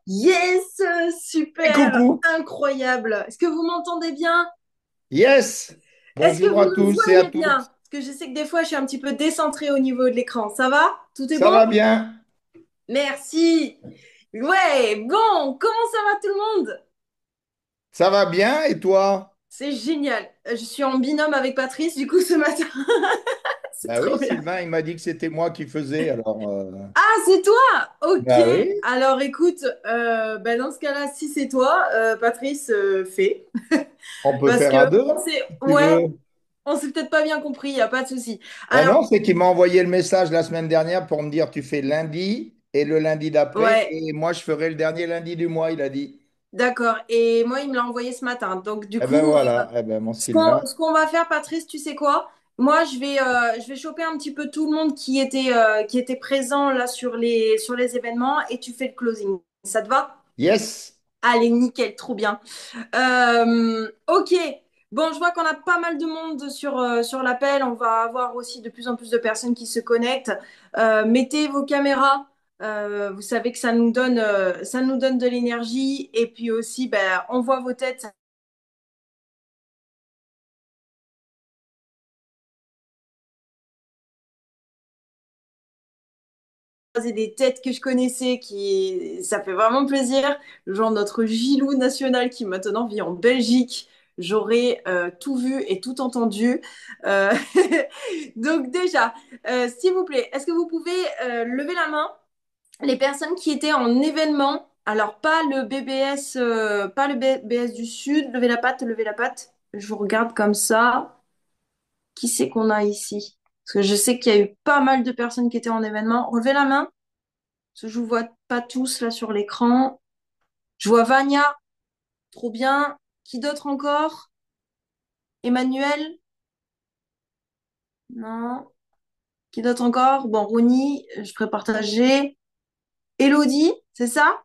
Yes, Et super, coucou. incroyable. Est-ce que vous m'entendez bien? Yes. Est-ce que Bonjour vous à me tous et à voyez bien? toutes. Parce que je sais que des fois, je suis un petit peu décentrée au niveau de l'écran. Ça va? Tout est Ça bon? va bien? Merci. Ouais, bon, comment ça va tout le monde? Ça va bien et toi? C'est génial. Je suis en binôme avec Patrice, du coup, ce matin. C'est Bah trop oui, bien. Sylvain, il m'a dit que c'était moi qui faisais, alors Ah, c'est toi? Ok. bah oui, Alors, écoute, ben, dans ce cas-là, si c'est toi, Patrice, fait. on peut Parce faire que à deux on s'est, si tu ouais, veux. on s'est peut-être pas bien compris, il n'y a pas de souci. Ben Alors, non, c'est qu'il m'a envoyé le message la semaine dernière pour me dire tu fais lundi et le lundi d'après ouais, et moi je ferai le dernier lundi du mois, il a dit. d'accord. Et moi, il me l'a envoyé ce matin. Donc, du Eh ben coup, voilà, eh ben mon ce qu'on Sylvain. ce qu'on va faire, Patrice, tu sais quoi? Moi, je vais choper un petit peu tout le monde qui était présent là sur les événements et tu fais le closing. Ça te va? Yes. Allez, nickel, trop bien. Ok. Bon, je vois qu'on a pas mal de monde sur l'appel. On va avoir aussi de plus en plus de personnes qui se connectent. Mettez vos caméras. Vous savez que ça nous donne de l'énergie. Et puis aussi, ben, on voit vos têtes. C'est des têtes que je connaissais ça fait vraiment plaisir. Genre notre Gilou national qui maintenant vit en Belgique. J'aurais tout vu et tout entendu. Euh, Donc déjà, s'il vous plaît, est-ce que vous pouvez lever la main les personnes qui étaient en événement? Alors pas le BBS, pas le BBS du Sud. Levez la patte, levez la patte. Je vous regarde comme ça. Qui c'est qu'on a ici? Parce que je sais qu'il y a eu pas mal de personnes qui étaient en événement. Relevez la main. Parce que je vous vois pas tous là sur l'écran. Je vois Vania, trop bien. Qui d'autre encore? Emmanuel? Non. Qui d'autre encore? Bon, Ronnie, je pourrais partager. Elodie, c'est ça?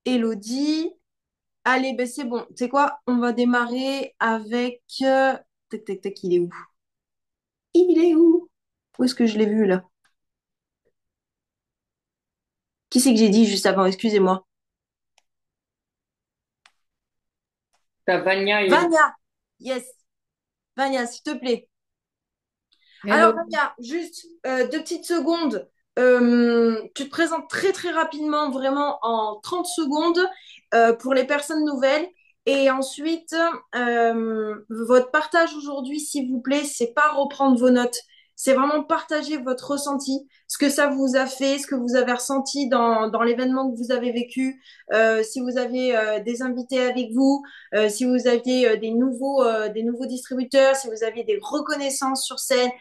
Elodie. Allez, ben c'est bon. Tu sais quoi? On va démarrer avec. Tac, tac, tac, il est où? Il est où? Où est-ce que je l'ai vu là? Qui c'est que j'ai dit juste avant? Excusez-moi. T'as Vania et Elodie. Vania! Yes! Vania, s'il te plaît. Alors, Hello. Vania, juste 2 petites secondes. Tu te présentes très très rapidement, vraiment en 30 secondes pour les personnes nouvelles. Et ensuite, votre partage aujourd'hui, s'il vous plaît, c'est pas reprendre vos notes. C'est vraiment partager votre ressenti, ce que ça vous a fait, ce que vous avez ressenti dans l'événement que vous avez vécu. Si vous aviez des invités avec vous, si vous aviez des nouveaux distributeurs, si vous aviez des reconnaissances sur scène.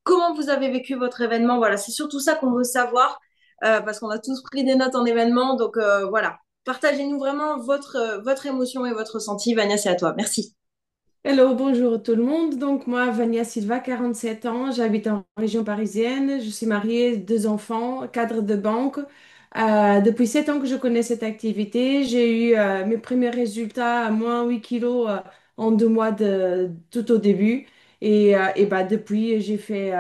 Comment vous avez vécu votre événement? Voilà, c'est surtout ça qu'on veut savoir parce qu'on a tous pris des notes en événement. Donc voilà, partagez-nous vraiment votre émotion et votre ressenti. Vania, c'est à toi. Merci. Hello, bonjour tout le monde. Donc moi, Vania Silva, 47 ans, j'habite en région parisienne, je suis mariée, 2 enfants, cadre de banque. Depuis 7 ans que je connais cette activité, j'ai eu mes premiers résultats à moins 8 kilos en 2 mois tout au début. Et bah, depuis, j'ai fait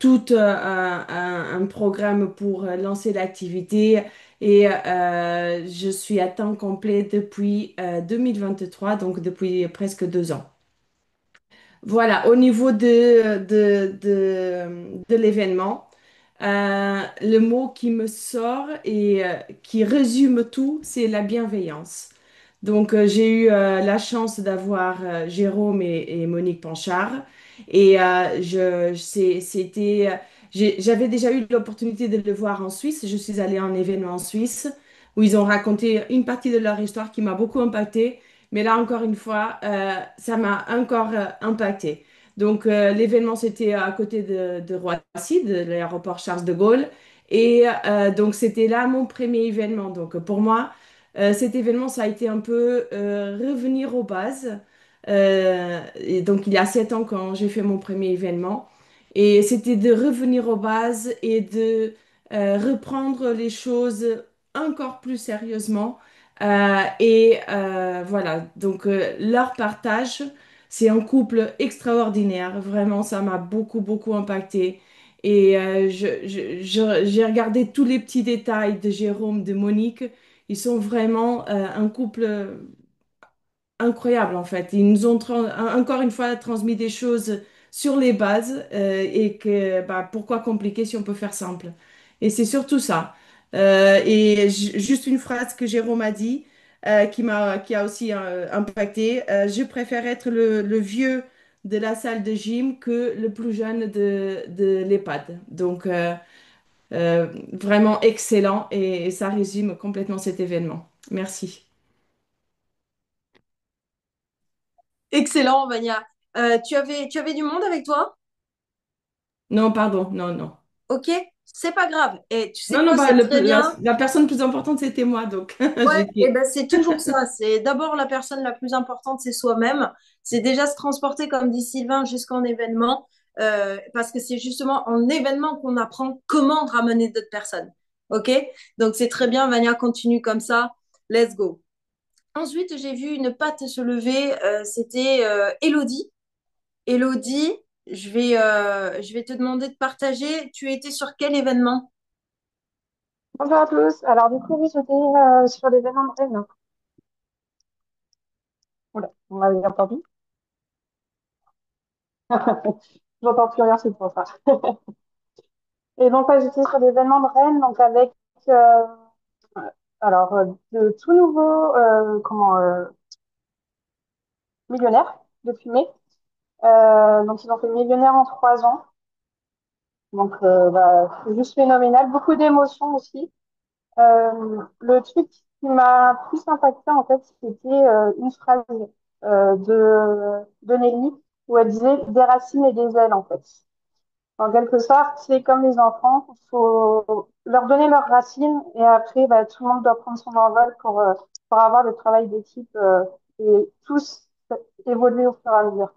tout un programme pour lancer l'activité. Et je suis à temps complet depuis 2023, donc depuis presque 2 ans. Voilà, au niveau de l'événement, le mot qui me sort et qui résume tout, c'est la bienveillance. Donc, j'ai eu la chance d'avoir Jérôme et Monique Panchard. Et j'avais déjà eu l'opportunité de le voir en Suisse. Je suis allée à un événement en Suisse où ils ont raconté une partie de leur histoire qui m'a beaucoup impactée. Mais là, encore une fois, ça m'a encore impacté. Donc, l'événement, c'était à côté de Roissy, de l'aéroport Charles de Gaulle. Et donc, c'était là mon premier événement. Donc, pour moi, cet événement, ça a été un peu revenir aux bases. Et donc, il y a 7 ans quand j'ai fait mon premier événement. Et c'était de revenir aux bases et de reprendre les choses encore plus sérieusement. Et voilà, donc leur partage, c'est un couple extraordinaire. Vraiment, ça m'a beaucoup, beaucoup impacté. Et j'ai regardé tous les petits détails de Jérôme, de Monique. Ils sont vraiment un couple incroyable en fait. Ils nous ont encore une fois transmis des choses sur les bases et que bah, pourquoi compliquer si on peut faire simple. Et c'est surtout ça. Juste une phrase que Jérôme a dit qui a aussi impacté. Je préfère être le vieux de la salle de gym que le plus jeune de l'EHPAD. Donc vraiment excellent et ça résume complètement cet événement. Merci. Excellent, Vania. Tu avais du monde avec toi? Non, pardon, non, non. Ok, c'est pas grave. Et tu sais Non, non, quoi, bah, c'est très bien. la personne plus importante, c'était moi, donc Ouais, et j'étais. ben c'est toujours ça. C'est d'abord la personne la plus importante, c'est soi-même. C'est déjà se transporter, comme dit Sylvain, jusqu'en événement, parce que c'est justement en événement qu'on apprend comment ramener d'autres personnes. Ok? Donc c'est très bien, Vania, continue comme ça. Let's go. Ensuite, j'ai vu une patte se lever. C'était Elodie. Elodie, je vais te demander de partager. Tu étais sur quel événement? Bonjour à tous. Alors, du coup, oui, j'étais sur l'événement de Rennes. Oula, on m'avait entendu. J'entends plus rien, c'est pour ça. Et donc, ouais, j'étais sur l'événement de Rennes, donc avec, euh, alors, de tout nouveaux, millionnaires de fumée. Donc, ils ont fait millionnaire en 3 ans. Donc, bah, c'est juste phénoménal. Beaucoup d'émotions aussi. Le truc qui m'a plus impacté, en fait, c'était une phrase de Nelly où elle disait des racines et des ailes, en fait. En quelque sorte, c'est comme les enfants, il faut leur donner leurs racines et après, bah, tout le monde doit prendre son envol pour avoir le travail d'équipe et tous évoluer au fur et à mesure.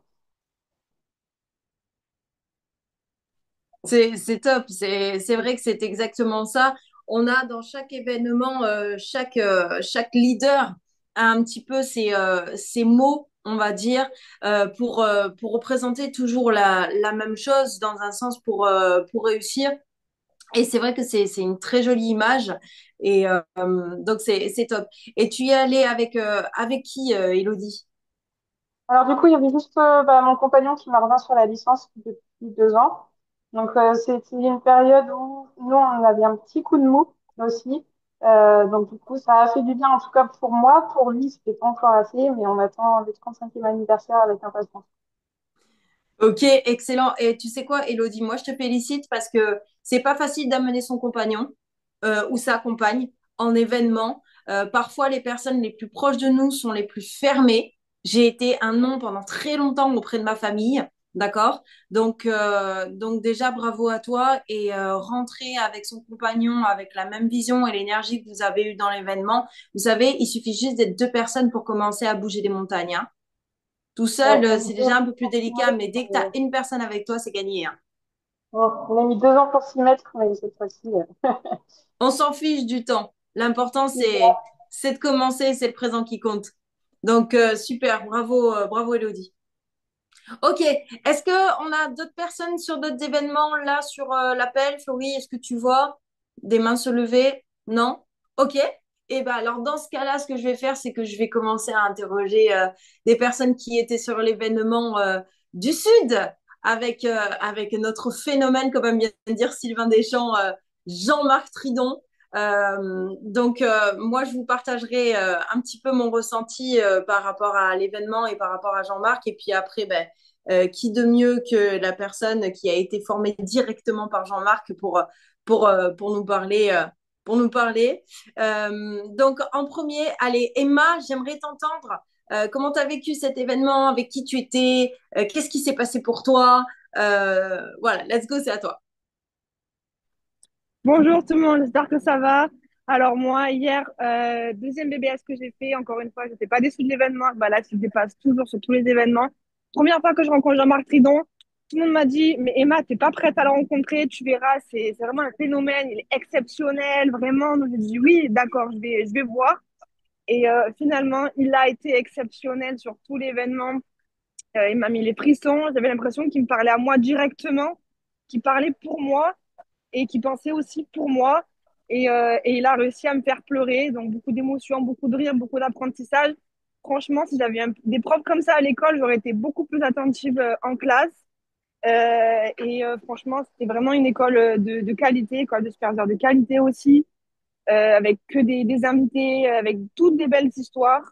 C'est top, c'est vrai que c'est exactement ça. On a dans chaque événement, chaque leader a un petit peu ses mots, on va dire, pour représenter toujours la même chose dans un sens pour réussir. Et c'est vrai que c'est une très jolie image. Et donc, c'est top. Et tu y es allé avec qui, Elodie? Alors du coup, il y avait juste bah, mon compagnon qui m'a rejoint sur la licence depuis 2 ans. Donc c'était une période où nous, on avait un petit coup de mou aussi. Donc du coup, ça a fait du bien, en tout cas pour moi. Pour lui, c'était pas encore assez, mais on attend le 35e anniversaire avec impatience. Ok, excellent. Et tu sais quoi, Elodie, moi je te félicite parce que c'est pas facile d'amener son compagnon ou sa compagne en événement. Parfois, les personnes les plus proches de nous sont les plus fermées. J'ai été un non pendant très longtemps auprès de ma famille, d'accord? Donc déjà, bravo à toi et rentrer avec son compagnon avec la même vision et l'énergie que vous avez eue dans l'événement. Vous savez, il suffit juste d'être deux personnes pour commencer à bouger des montagnes, hein. Tout Ouais, seul, on a mis c'est deux déjà un ans peu plus pour s'y délicat, mettre, mais dès que tu as une personne avec toi, c'est gagné, hein. on a mis 2 ans pour s'y mettre, mais cette fois-ci. On s'en fiche du temps. L'important, C'est c'est de commencer, c'est le présent qui compte. Donc, super, bravo, bravo Elodie. Ok, est-ce qu'on a d'autres personnes sur d'autres événements là sur l'appel? Florie, est-ce que tu vois des mains se lever? Non? Ok. Et ben alors dans ce cas-là, ce que je vais faire, c'est que je vais commencer à interroger des personnes qui étaient sur l'événement du Sud avec notre phénomène, comme aime bien dire Sylvain Deschamps, Jean-Marc Tridon. Moi, je vous partagerai un petit peu mon ressenti par rapport à l'événement et par rapport à Jean-Marc. Et puis après, ben, qui de mieux que la personne qui a été formée directement par Jean-Marc pour nous parler. Pour nous parler. Donc, en premier, allez, Emma, j'aimerais t'entendre. Comment tu as vécu cet événement? Avec qui tu étais? Qu'est-ce qui s'est passé pour toi? Voilà, let's go, c'est à toi. Bonjour tout le monde, j'espère que ça va. Alors moi, hier, deuxième BBS que j'ai fait, encore une fois, je n'étais pas déçue de l'événement. Bah là, je dépasse toujours sur tous les événements. Première fois que je rencontre Jean-Marc Tridon, tout le monde m'a dit, mais Emma, t'es pas prête à le rencontrer, tu verras, c'est vraiment un phénomène, il est exceptionnel, vraiment. Donc j'ai dit oui, d'accord, je vais voir. Et finalement, il a été exceptionnel sur tout l'événement. Il m'a mis les frissons, j'avais l'impression qu'il me parlait à moi directement. qui parlait pour moi et qui pensait aussi pour moi. Et il a réussi à me faire pleurer. Donc, beaucoup d'émotions, beaucoup de rire, beaucoup d'apprentissage. Franchement, si j'avais des profs comme ça à l'école, j'aurais été beaucoup plus attentive en classe. Franchement, c'était vraiment une école de qualité, école de superviseurs de qualité aussi, avec que des invités, avec toutes des belles histoires,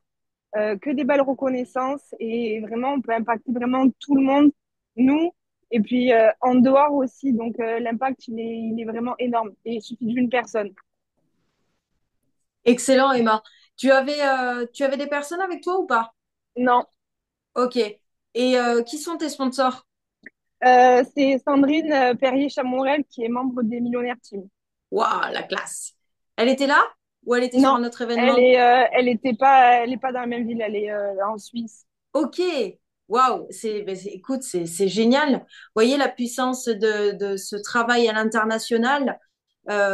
que des belles reconnaissances. Et vraiment, on peut impacter vraiment tout le monde, nous, et puis en dehors aussi. Donc, l'impact, il est vraiment énorme. Et il suffit d'une personne. Excellent, Emma. Tu avais des personnes avec toi ou pas? Non, Ok. Et qui sont tes sponsors? c'est Sandrine Perrier-Chamorel qui est membre des Millionnaires Team. Waouh, la classe. Elle était là ou elle était sur Non, un autre événement? elle est pas dans la même ville, elle est en Suisse. Ok. Waouh. Écoute, c'est génial. Vous voyez la puissance de ce travail à l'international.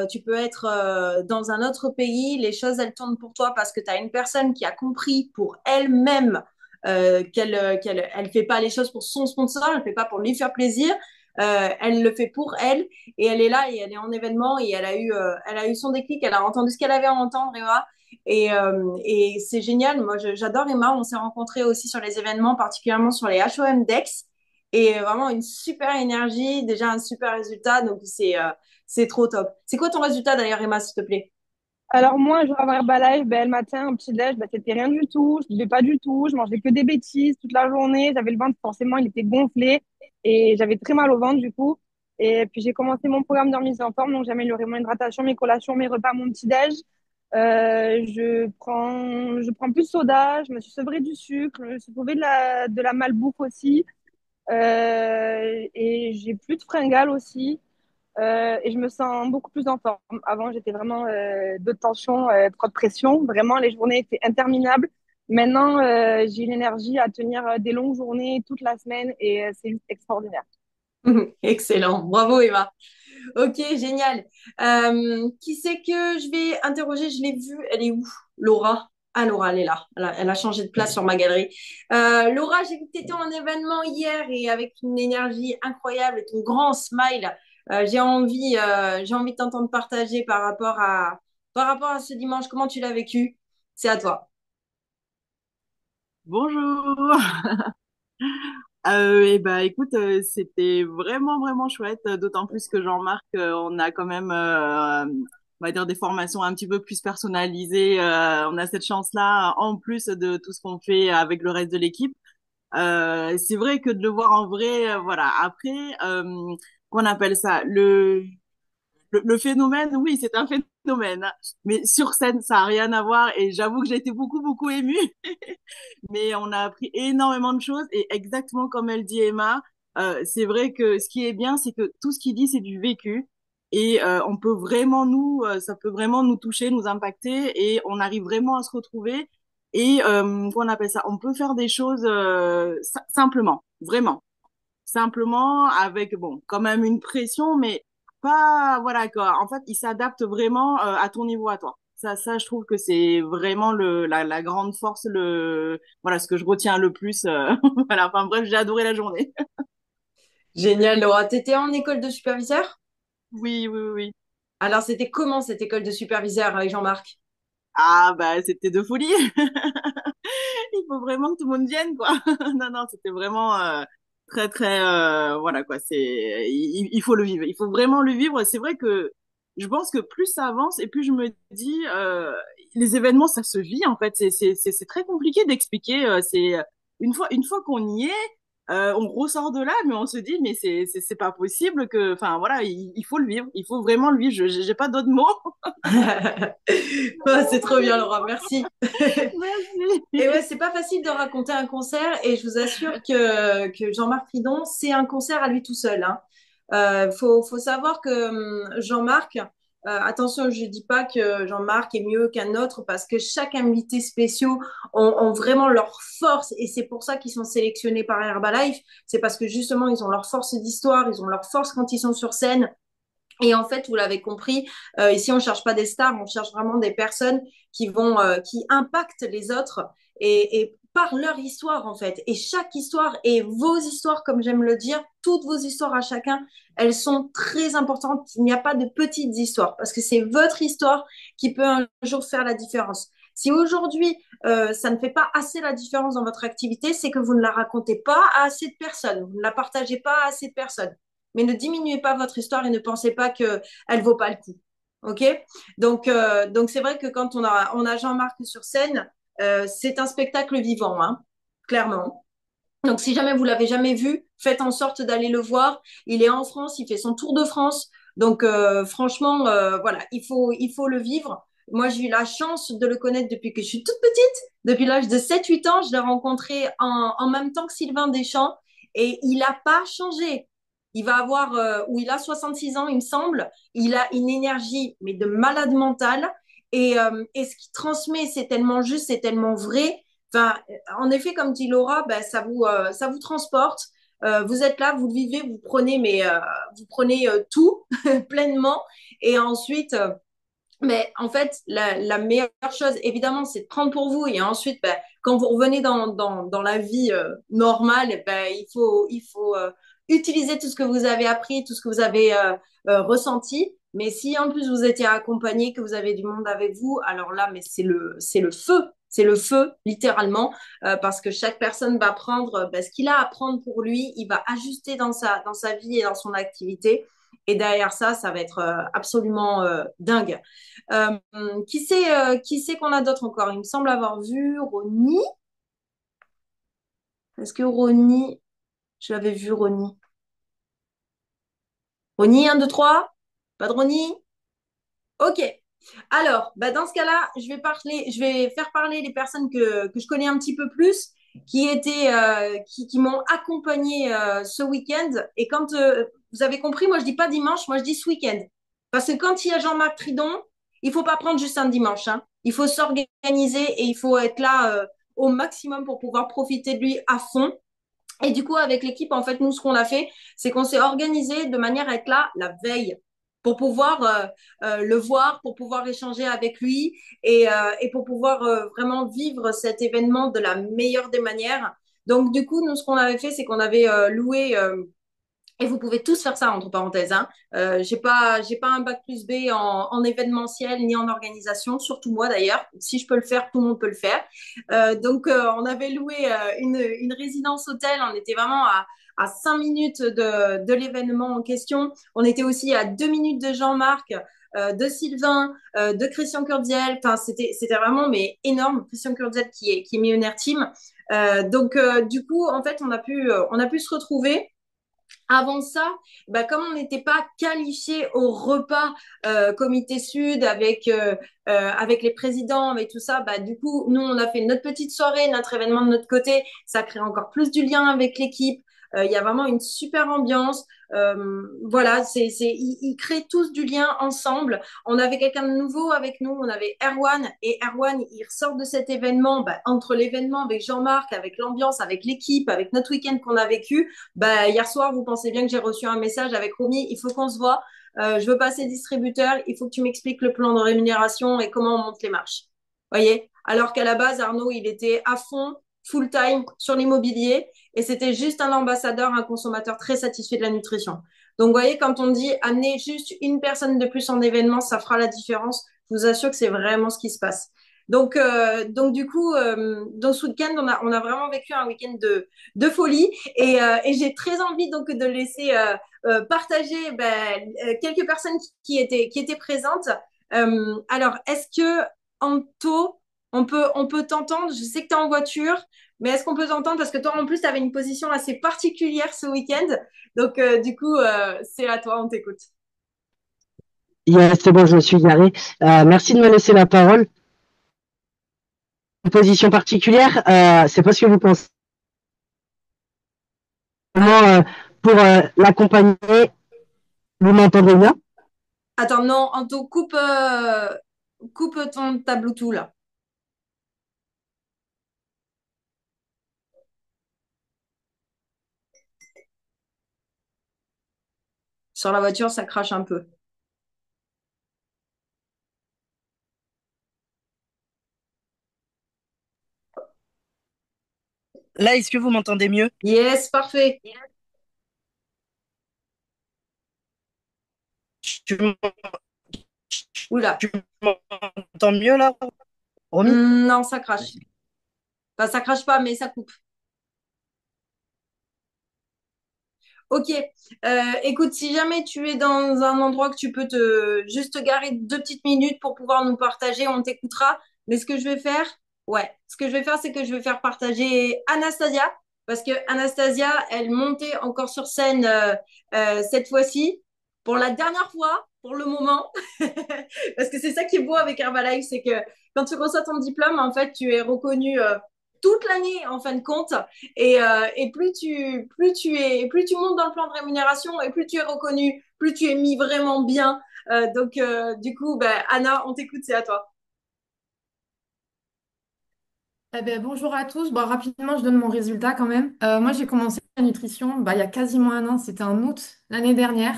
Tu peux être dans un autre pays, les choses, elles tournent pour toi parce que tu as une personne qui a compris pour elle-même qu'elle elle fait pas les choses pour son sponsor, elle fait pas pour lui faire plaisir. Elle le fait pour elle et elle est là et elle est en événement et elle a eu son déclic, elle a entendu ce qu'elle avait à entendre, Emma. Et c'est génial. Moi, j'adore Emma. On s'est rencontrés aussi sur les événements, particulièrement sur les HOM Dex. Et vraiment une super énergie, déjà un super résultat. Donc, c'est trop top. C'est quoi ton résultat d'ailleurs, Emma, s'il te plaît? Alors moi, je vais avoir Herbalife, ben, le matin, un petit déj, ben, c'était rien du tout, je buvais pas du tout, je mangeais que des bêtises toute la journée, j'avais le ventre, forcément, il était gonflé et j'avais très mal au ventre du coup. Et puis j'ai commencé mon programme de remise en forme, donc j'ai amélioré mon hydratation, mes collations, mes repas, mon petit déj. Je prends plus de soda, je me suis sevrée du sucre, je me suis sauvée de la malbouffe aussi. Et j'ai plus de fringales aussi. Et je me sens beaucoup plus en forme. Avant, j'étais vraiment de tension, trop de pression. Vraiment, les journées étaient interminables. Maintenant, j'ai l'énergie à tenir des longues journées toute la semaine et c'est juste extraordinaire. Excellent. Bravo, Emma. Ok, génial. Qui c'est que je vais interroger? Je l'ai vue. Elle est où? Laura. Ah, Laura, elle est là. Elle a changé de place sur ma galerie. Laura, j'ai vu que tu étais en événement hier et avec une énergie incroyable et ton grand smile. J'ai envie de t'entendre partager par rapport à ce dimanche. Comment tu l'as vécu? C'est à toi. Bonjour. Et ben écoute, c'était vraiment vraiment chouette, d'autant plus que Jean-Marc, on a quand même, on va dire des formations un petit peu plus personnalisées. On a cette chance-là en plus de tout ce qu'on fait avec le reste de l'équipe. C'est vrai que de le voir en vrai, voilà. Après, qu'on appelle ça le phénomène, oui, c'est un phénomène, hein. Mais sur scène, ça a rien à voir. Et j'avoue que j'ai été beaucoup, beaucoup émue. Mais on a appris énormément de choses. Et exactement comme elle dit, Emma, c'est vrai que ce qui est bien, c'est que tout ce qu'il dit, c'est du vécu. Et on peut vraiment ça peut vraiment nous toucher, nous impacter. Et on arrive vraiment à se retrouver. Et qu'on appelle ça, on peut faire des choses simplement, vraiment simplement avec bon quand même une pression mais pas voilà quoi en fait il s'adapte vraiment à ton niveau à toi ça je trouve que c'est vraiment la grande force le voilà ce que je retiens le plus voilà enfin bref j'ai adoré la journée. Génial, Laura. Tu étais en école de superviseur? Oui oui oui oui. Alors, c'était comment cette école de superviseur avec Jean-Marc? Ah bah c'était de folie. Il faut vraiment que tout le monde vienne quoi. Non non c'était vraiment très très voilà quoi c'est il faut le vivre il faut vraiment le vivre c'est vrai que je pense que plus ça avance et plus je me dis les événements ça se vit en fait c'est très compliqué d'expliquer c'est une fois qu'on y est on ressort de là mais on se dit mais c'est pas possible que enfin voilà il faut le vivre il faut vraiment le vivre j'ai pas d'autres mots. Oh, c'est trop bien, Laura. Merci. Et ouais, Merci. c'est pas facile de raconter un concert et je vous assure que Jean-Marc Fridon, c'est un concert à lui tout seul, hein. Faut savoir que Jean-Marc, attention, je dis pas que Jean-Marc est mieux qu'un autre parce que chaque invité spéciaux ont vraiment leur force et c'est pour ça qu'ils sont sélectionnés par Herbalife. C'est parce que justement, ils ont leur force d'histoire, ils ont leur force quand ils sont sur scène. Et en fait, vous l'avez compris, ici on cherche pas des stars, on cherche vraiment des personnes qui impactent les autres. Et par leur histoire en fait. Et chaque histoire et vos histoires, comme j'aime le dire, toutes vos histoires à chacun, elles sont très importantes. Il n'y a pas de petites histoires parce que c'est votre histoire qui peut un jour faire la différence. Si aujourd'hui, ça ne fait pas assez la différence dans votre activité, c'est que vous ne la racontez pas à assez de personnes, vous ne la partagez pas à assez de personnes. Mais ne diminuez pas votre histoire et ne pensez pas qu'elle ne vaut pas le coup. OK? Donc c'est vrai que quand on a Jean-Marc sur scène, c'est un spectacle vivant, hein, clairement. Donc, si jamais vous l'avez jamais vu, faites en sorte d'aller le voir. Il est en France, il fait son tour de France. Donc, franchement, voilà, il faut le vivre. Moi, j'ai eu la chance de le connaître depuis que je suis toute petite. Depuis l'âge de 7-8 ans, je l'ai rencontré en même temps que Sylvain Deschamps et il n'a pas changé. Il va avoir, ou il a 66 ans, il me semble. Il a une énergie, mais de malade mental. Et ce qu'il transmet, c'est tellement juste, c'est tellement vrai. Enfin, en effet, comme dit Laura, ben, ça vous transporte. Vous êtes là, vous le vivez, vous prenez tout pleinement. Et ensuite, mais en fait, la meilleure chose, évidemment, c'est de prendre pour vous. Et ensuite, ben, quand vous revenez dans la vie normale, eh ben, il faut utiliser tout ce que vous avez appris, tout ce que vous avez ressenti. Mais si en plus vous étiez accompagné, que vous avez du monde avec vous, alors là, mais c'est le feu. C'est le feu, littéralement, parce que chaque personne va prendre ben, ce qu'il a à prendre pour lui, il va ajuster dans sa vie et dans son activité. Et derrière ça, ça va être absolument dingue. Euh, qui c'est qu'on a d'autres encore? Il me semble avoir vu Ronnie. Est-ce que Ronnie, je l'avais vu Ronnie. Ronnie, 1, 2, 3. Pas de Ronnie? Ok. Alors, bah dans ce cas-là, je vais faire parler les personnes que je connais un petit peu plus, qui m'ont accompagné ce week-end. Et quand vous avez compris, moi je dis pas dimanche, moi je dis ce week-end. Parce que quand il y a Jean-Marc Tridon, il faut pas prendre juste un dimanche, hein. Il faut s'organiser et il faut être là au maximum pour pouvoir profiter de lui à fond. Et du coup, avec l'équipe, en fait, nous, ce qu'on a fait, c'est qu'on s'est organisé de manière à être là la veille pour pouvoir le voir, pour pouvoir échanger avec lui et pour pouvoir vraiment vivre cet événement de la meilleure des manières. Donc, du coup, nous, ce qu'on avait fait, c'est qu'on avait loué et vous pouvez tous faire ça, entre parenthèses, hein. J'ai pas un bac plus B en événementiel ni en organisation, surtout moi d'ailleurs. Si je peux le faire, tout le monde peut le faire. Donc, on avait loué une résidence hôtel. On était vraiment à 5 minutes de l'événement en question. On était aussi à 2 minutes de Jean-Marc, de Sylvain, de Christian Kurdziel. Enfin, c'était vraiment mais énorme. Christian Kurdziel qui est millionnaire team. Donc, du coup, en fait, on a pu se retrouver. Avant ça, bah, comme on n'était pas qualifié au repas Comité Sud avec les présidents, avec tout ça, bah, du coup, nous, on a fait notre petite soirée, notre événement de notre côté. Ça crée encore plus du lien avec l'équipe. Il y a vraiment une super ambiance. Voilà, ils créent tous du lien ensemble. On avait quelqu'un de nouveau avec nous, on avait Erwan, et Erwan, il ressort de cet événement, bah, entre l'événement avec Jean-Marc, avec l'ambiance, avec l'équipe, avec notre week-end qu'on a vécu. Bah, hier soir, vous pensez bien que j'ai reçu un message avec Romy, il faut qu'on se voit. Je veux passer distributeur, il faut que tu m'expliques le plan de rémunération et comment on monte les marches. Voyez? Alors qu'à la base, Arnaud, il était à fond, full time sur l'immobilier et c'était juste un ambassadeur, un consommateur très satisfait de la nutrition. Donc, vous voyez, quand on dit amener juste une personne de plus en événement, ça fera la différence. Je vous assure que c'est vraiment ce qui se passe. Donc du coup, dans ce week-end, on a vraiment vécu un week-end de folie et j'ai très envie donc de laisser partager quelques personnes qui étaient présentes. Alors, est-ce que Anto, on peut t'entendre? Je sais que tu es en voiture, mais est-ce qu'on peut t'entendre? Parce que toi, en plus, tu avais une position assez particulière ce week-end. Donc, du coup, c'est à toi, on t'écoute. Yes, c'est bon, je me suis garé. Merci de me laisser la parole. Une position particulière, c'est pas ce que vous pensez. Vraiment, pour l'accompagner, vous m'entendez bien? Attends, non, Anto, coupe ta Bluetooth là. Sur la voiture, ça crache un peu. Là, est-ce que vous m'entendez mieux? Yes, parfait. Tu Oula. tu m'entends mieux là, Romy? Non, ça crache. Enfin, ça crache pas, mais ça coupe. Ok. Écoute, si jamais tu es dans un endroit que tu peux te juste te garer 2 petites minutes pour pouvoir nous partager, on t'écoutera. Mais ce que je vais faire, ouais, ce que je vais faire, c'est que je vais faire partager Anastasia, parce que Anastasia, elle montait encore sur scène cette fois-ci, pour la dernière fois, pour le moment. Parce que c'est ça qui est beau avec Herbalife, c'est que quand tu reçois ton diplôme, en fait, tu es reconnu toute l'année en fin de compte. Et plus tu montes dans le plan de rémunération et plus tu es reconnu, plus tu es mis vraiment bien. Du coup, ben, Anna, on t'écoute, c'est à toi. Eh ben, bonjour à tous. Bon, rapidement, je donne mon résultat quand même. Moi, j'ai commencé la nutrition il y a quasiment un an, c'était en août l'année dernière.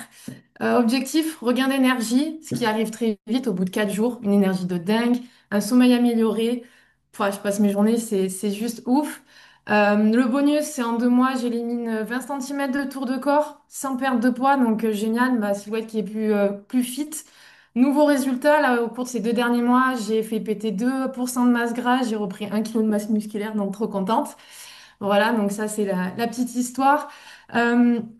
Objectif, regain d'énergie, ce qui arrive très vite au bout de 4 jours, une énergie de dingue, un sommeil amélioré. Pouah, je passe mes journées, c'est juste ouf. Le bonus, c'est en 2 mois, j'élimine 20 cm de tour de corps sans perte de poids, donc génial, ma silhouette qui est plus fit. Nouveau résultat, là, au cours de ces 2 derniers mois, j'ai fait péter 2% de masse grasse, j'ai repris 1 kg de masse musculaire, donc trop contente. Voilà, donc ça, c'est la petite histoire.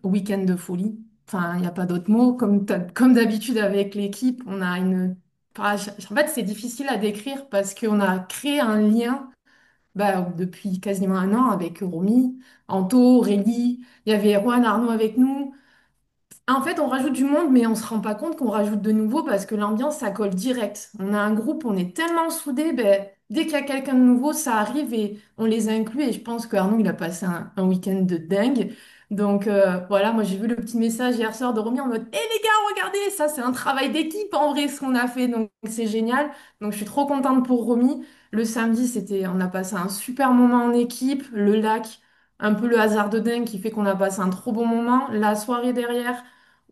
Week-end de folie. Enfin, il n'y a pas d'autre mot. Comme d'habitude avec l'équipe, on a une... enfin, en fait, c'est difficile à décrire parce qu'on a créé un lien depuis quasiment un an avec Romy, Anto, Aurélie. Il y avait Juan Arnaud avec nous. En fait, on rajoute du monde, mais on se rend pas compte qu'on rajoute de nouveau parce que l'ambiance, ça colle direct. On a un groupe, on est tellement soudés, dès qu'il y a quelqu'un de nouveau, ça arrive et on les inclut. Et je pense qu'Arnaud, il a passé un week-end de dingue. Donc voilà, moi j'ai vu le petit message hier soir de Romy en mode, hé les gars, regardez, ça c'est un travail d'équipe en vrai ce qu'on a fait, donc c'est génial. Donc je suis trop contente pour Romy. Le samedi, on a passé un super moment en équipe. Le lac, un peu le hasard de dingue qui fait qu'on a passé un trop bon moment. La soirée derrière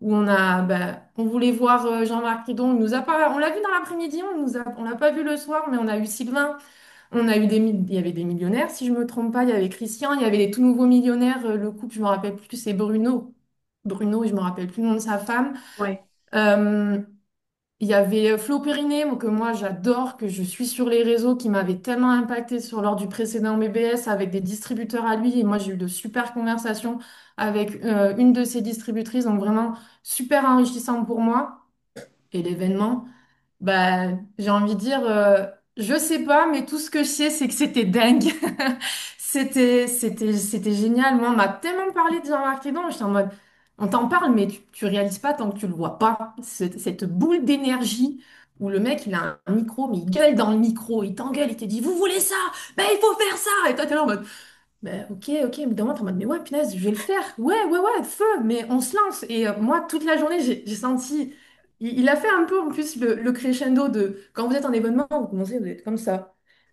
où on voulait voir Jean-Marc Ridon. On l'a vu dans l'après-midi, on l'a pas vu le soir, mais on a eu Sylvain, il y avait des millionnaires, si je me trompe pas, il y avait Christian, il y avait les tout nouveaux millionnaires, le couple, je me rappelle plus, c'est Bruno. Bruno, je me rappelle plus le nom de sa femme. Ouais. Euh, il y avait Flo Perinet, que moi j'adore, que je suis sur les réseaux, qui m'avait tellement impacté lors du précédent BBS avec des distributeurs à lui. Et moi j'ai eu de super conversations avec une de ses distributrices, donc vraiment super enrichissant pour moi. Et l'événement. Bah, j'ai envie de dire, je sais pas, mais tout ce que je sais, c'est que c'était dingue. C'était génial. Moi, on m'a tellement parlé de Jean-Marc Clédon, j'étais en mode, on t'en parle, mais tu réalises pas tant que tu le vois pas. Cette boule d'énergie où le mec, il a un micro, mais il gueule dans le micro, il t'engueule, il te dit, vous voulez ça? Ben, il faut faire ça! Et toi, t'es là en mode, ben, ok, mais dans moi, t'es en mode, mais ouais, punaise, je vais le faire. Ouais, feu, mais on se lance. Et moi, toute la journée, j'ai senti. Il a fait un peu en plus le crescendo de quand vous êtes en événement, vous commencez, vous êtes comme ça.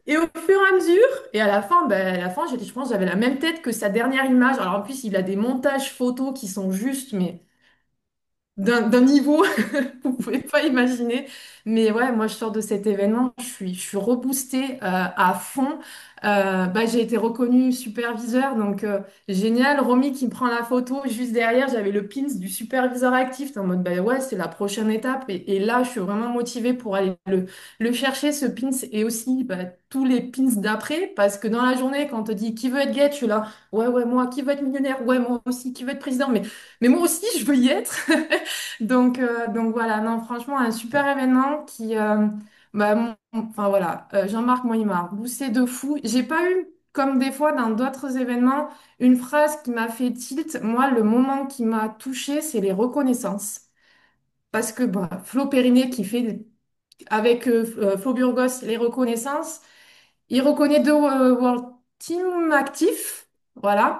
Et au fur et à mesure, et à la fin, je pense, j'avais la même tête que sa dernière image. Alors en plus, il a des montages photos qui sont justes, mais d'un niveau, vous pouvez pas imaginer. Mais ouais, moi je sors de cet événement, je suis reboostée à fond. J'ai été reconnue superviseur, donc génial. Romy qui me prend la photo juste derrière, j'avais le pins du superviseur actif. T'es en mode, bah ouais, c'est la prochaine étape. Et là, je suis vraiment motivée pour aller le chercher, ce pins, et aussi tous les pins d'après, parce que dans la journée, quand on te dit qui veut être guest, je suis là, ouais, moi, qui veut être millionnaire, ouais, moi aussi, qui veut être président, mais moi aussi, je veux y être. Donc voilà, non, franchement, un super événement qui, enfin voilà, Jean-Marc, moi, il m'a boosté de fou. J'ai pas eu, comme des fois dans d'autres événements, une phrase qui m'a fait tilt. Moi, le moment qui m'a touchée, c'est les reconnaissances. Parce que Flo Perinet qui fait avec Flo Burgos les reconnaissances, il reconnaît deux World Team actifs, voilà,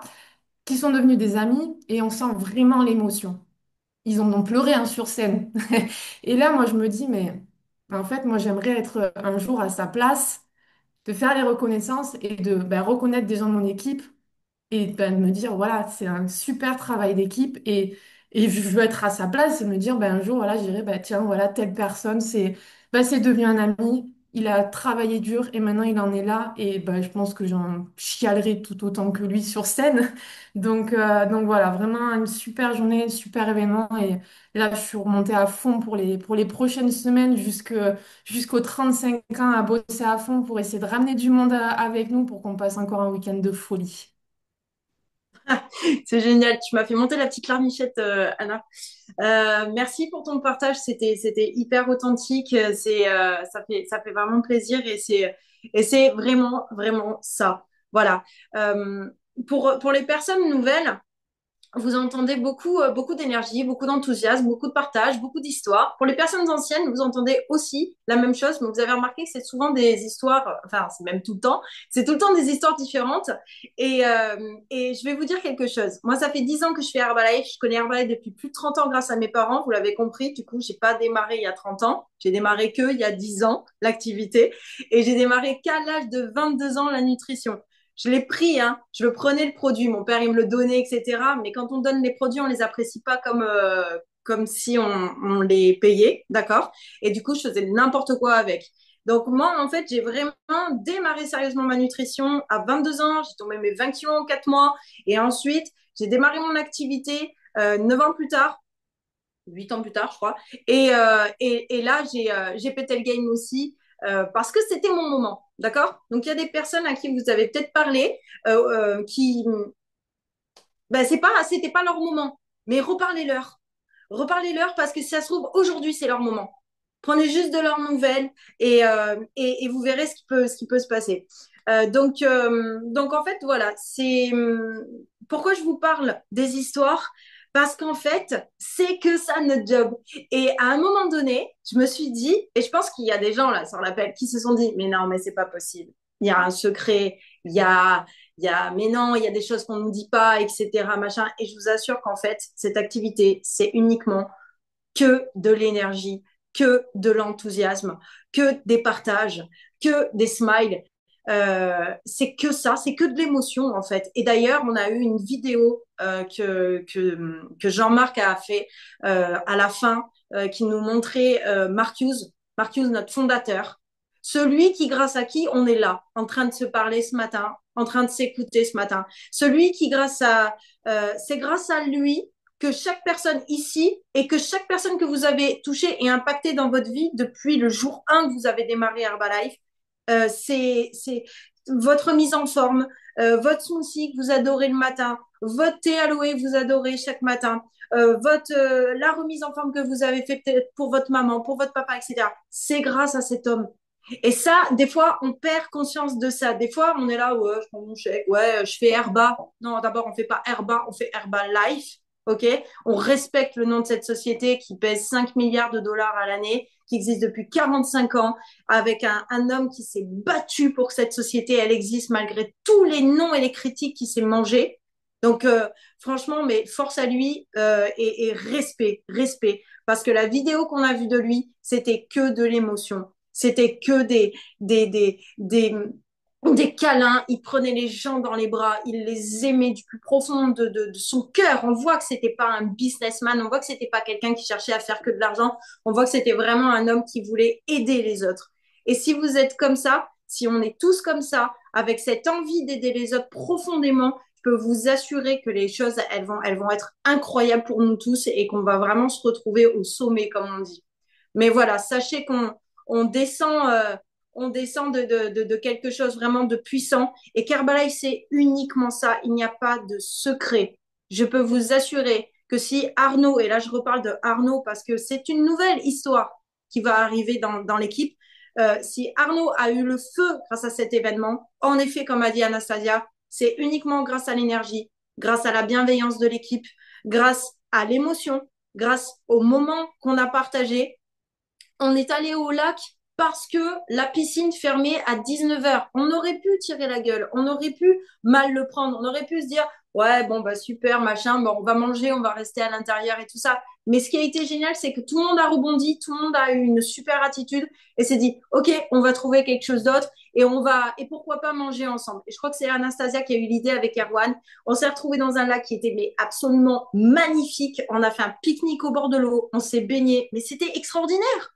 qui sont devenus des amis et on sent vraiment l'émotion. Ils en ont pleuré hein, sur scène. Et là, moi, je me dis, mais en fait, moi, j'aimerais être un jour à sa place, de faire les reconnaissances et de reconnaître des gens de mon équipe et de me dire, voilà, c'est un super travail d'équipe et je veux être à sa place et me dire, un jour, voilà, je dirais, tiens, voilà, telle personne, c'est devenu un ami. il a travaillé dur et maintenant il en est là. Et bah, je pense que j'en chialerai tout autant que lui sur scène. Donc voilà, vraiment une super journée, super événement. Et là, je suis remontée à fond pour les prochaines semaines jusqu'aux 35 ans à bosser à fond pour essayer de ramener du monde avec nous pour qu'on passe encore un week-end de folie. C'est génial. Tu m'as fait monter la petite larmichette, Anna. Merci pour ton partage. C'était hyper authentique. Ça fait vraiment plaisir et c'est vraiment, vraiment ça. Voilà. Euh, pour les personnes nouvelles, vous entendez beaucoup d'énergie, beaucoup d'enthousiasme, beaucoup de partage, beaucoup d'histoires. Pour les personnes anciennes, vous entendez aussi la même chose, mais vous avez remarqué que c'est souvent des histoires, enfin, c'est même tout le temps, c'est tout le temps des histoires différentes. Et je vais vous dire quelque chose. Moi, ça fait 10 ans que je fais Herbalife. Je connais Herbalife depuis plus de 30 ans grâce à mes parents. Vous l'avez compris. Du coup, j'ai pas démarré il y a 30 ans. J'ai démarré que il y a 10 ans, l'activité. Et j'ai démarré qu'à l'âge de 22 ans, la nutrition. Je l'ai pris, hein. Je le prenais le produit. Mon père, il me le donnait, etc. Mais quand on donne les produits, on les apprécie pas comme si on les payait, d'accord? Et du coup, je faisais n'importe quoi avec. Donc moi, en fait, j'ai vraiment démarré sérieusement ma nutrition à 22 ans. J'ai tombé mes 20 kilos en 4 mois. Et ensuite, j'ai démarré mon activité 9 ans plus tard, 8 ans plus tard, je crois. Et là, j'ai pété le game aussi parce que c'était mon moment. D'accord? Donc, il y a des personnes à qui vous avez peut-être parlé qui, ben, c'était pas leur moment, mais reparlez-leur. Reparlez-leur parce que si ça se trouve, aujourd'hui, c'est leur moment. Prenez juste de leurs nouvelles et vous verrez ce qui peut se passer. Donc, en fait, voilà, pourquoi je vous parle des histoires parce qu'en fait, c'est que ça notre job. Et à un moment donné, je me suis dit, et je pense qu'il y a des gens là sur l'appel qui se sont dit, mais non, mais c'est pas possible. Il y a un secret, mais non, il y a des choses qu'on ne nous dit pas, etc., machin. Et je vous assure qu'en fait, cette activité, c'est uniquement que de l'énergie, que de l'enthousiasme, que des partages, que des smiles. C'est que ça, c'est que de l'émotion en fait. Et d'ailleurs, on a eu une vidéo que Jean-Marc a fait à la fin qui nous montrait Mark Hughes, notre fondateur, celui qui, grâce à qui on est là, en train de se parler ce matin, en train de s'écouter ce matin, celui qui, c'est grâce à lui que chaque personne ici et que chaque personne que vous avez touchée et impactée dans votre vie depuis le jour 1 que vous avez démarré Herbalife, c'est votre mise en forme, votre smoothie que vous adorez le matin, votre thé aloe que vous adorez chaque matin, la remise en forme que vous avez fait peut-être pour votre maman, pour votre papa, etc. C'est grâce à cet homme. Et ça, des fois, on perd conscience de ça. Des fois, on est là, ouais, je prends mon chèque, ouais, je fais Herba. Non, d'abord, on fait pas Herba, on fait Herbalife. OK? On respecte le nom de cette société qui pèse 5 milliards de dollars à l'année, qui existe depuis 45 ans, avec un homme qui s'est battu pour que cette société, elle existe malgré tous les noms et les critiques qu'il s'est mangé. Donc, franchement, mais force à lui et respect, respect. Parce que la vidéo qu'on a vue de lui, c'était que de l'émotion. C'était que des câlins, il prenait les gens dans les bras, il les aimait du plus profond de son cœur. On voit que c'était pas un businessman, on voit que c'était pas quelqu'un qui cherchait à faire que de l'argent, on voit que c'était vraiment un homme qui voulait aider les autres. Et si vous êtes comme ça, si on est tous comme ça, avec cette envie d'aider les autres profondément, je peux vous assurer que les choses, elles vont être incroyables pour nous tous et qu'on va vraiment se retrouver au sommet, comme on dit. Mais voilà, sachez on descend, on descend de quelque chose vraiment de puissant. Et Kerbalife, c'est uniquement ça. Il n'y a pas de secret. Je peux vous assurer que si Arnaud, et là je reparle de Arnaud parce que c'est une nouvelle histoire qui va arriver dans l'équipe, si Arnaud a eu le feu grâce à cet événement, en effet, comme a dit Anastasia, c'est uniquement grâce à l'énergie, grâce à la bienveillance de l'équipe, grâce à l'émotion, grâce au moment qu'on a partagé. On est allé au lac parce que la piscine fermait à 19 heures. On aurait pu tirer la gueule, on aurait pu mal le prendre, on aurait pu se dire ouais, bon, bah super, machin, bon, on va manger, on va rester à l'intérieur et tout ça. Mais ce qui a été génial, c'est que tout le monde a rebondi, tout le monde a eu une super attitude et s'est dit ok, on va trouver quelque chose d'autre et pourquoi pas manger ensemble. Et je crois que c'est Anastasia qui a eu l'idée avec Erwan. On s'est retrouvés dans un lac qui était mais absolument magnifique. On a fait un pique-nique au bord de l'eau, on s'est baigné, mais c'était extraordinaire.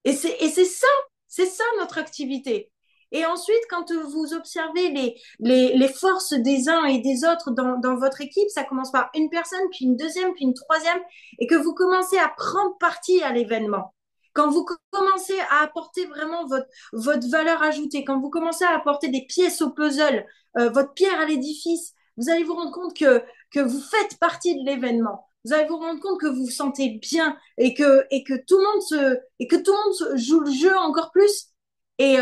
Et c'est ça, C'est ça notre activité. Et ensuite, quand vous observez les forces des uns et des autres dans votre équipe, ça commence par une personne, puis une deuxième, puis une troisième, et que vous commencez à prendre partie à l'événement. Quand vous commencez à apporter vraiment votre valeur ajoutée, quand vous commencez à apporter des pièces au puzzle, votre pierre à l'édifice, vous allez vous rendre compte que vous faites partie de l'événement. Vous allez vous rendre compte que vous vous sentez bien et que tout le monde joue le jeu encore plus. Et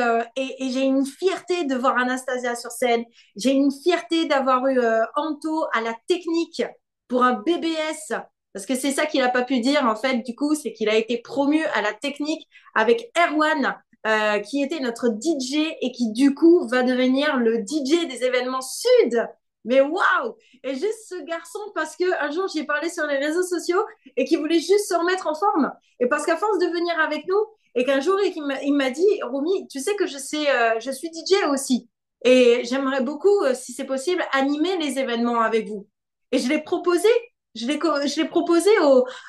j'ai une fierté de voir Anastasia sur scène. J'ai une fierté d'avoir eu Anto à la technique pour un BBS. Parce que c'est ça qu'il n'a pas pu dire, en fait, du coup, c'est qu'il a été promu à la technique avec Erwan, qui était notre DJ et qui, du coup, va devenir le DJ des événements Sud. Mais waouh! Et juste ce garçon, parce que un jour, j'ai parlé sur les réseaux sociaux et qui voulait juste se remettre en forme. Et parce qu'à force de venir avec nous, et qu'un jour, il m'a dit, Romy, tu sais que je suis DJ aussi. Et j'aimerais beaucoup, si c'est possible, animer les événements avec vous. Et je l'ai proposé. Je l'ai proposé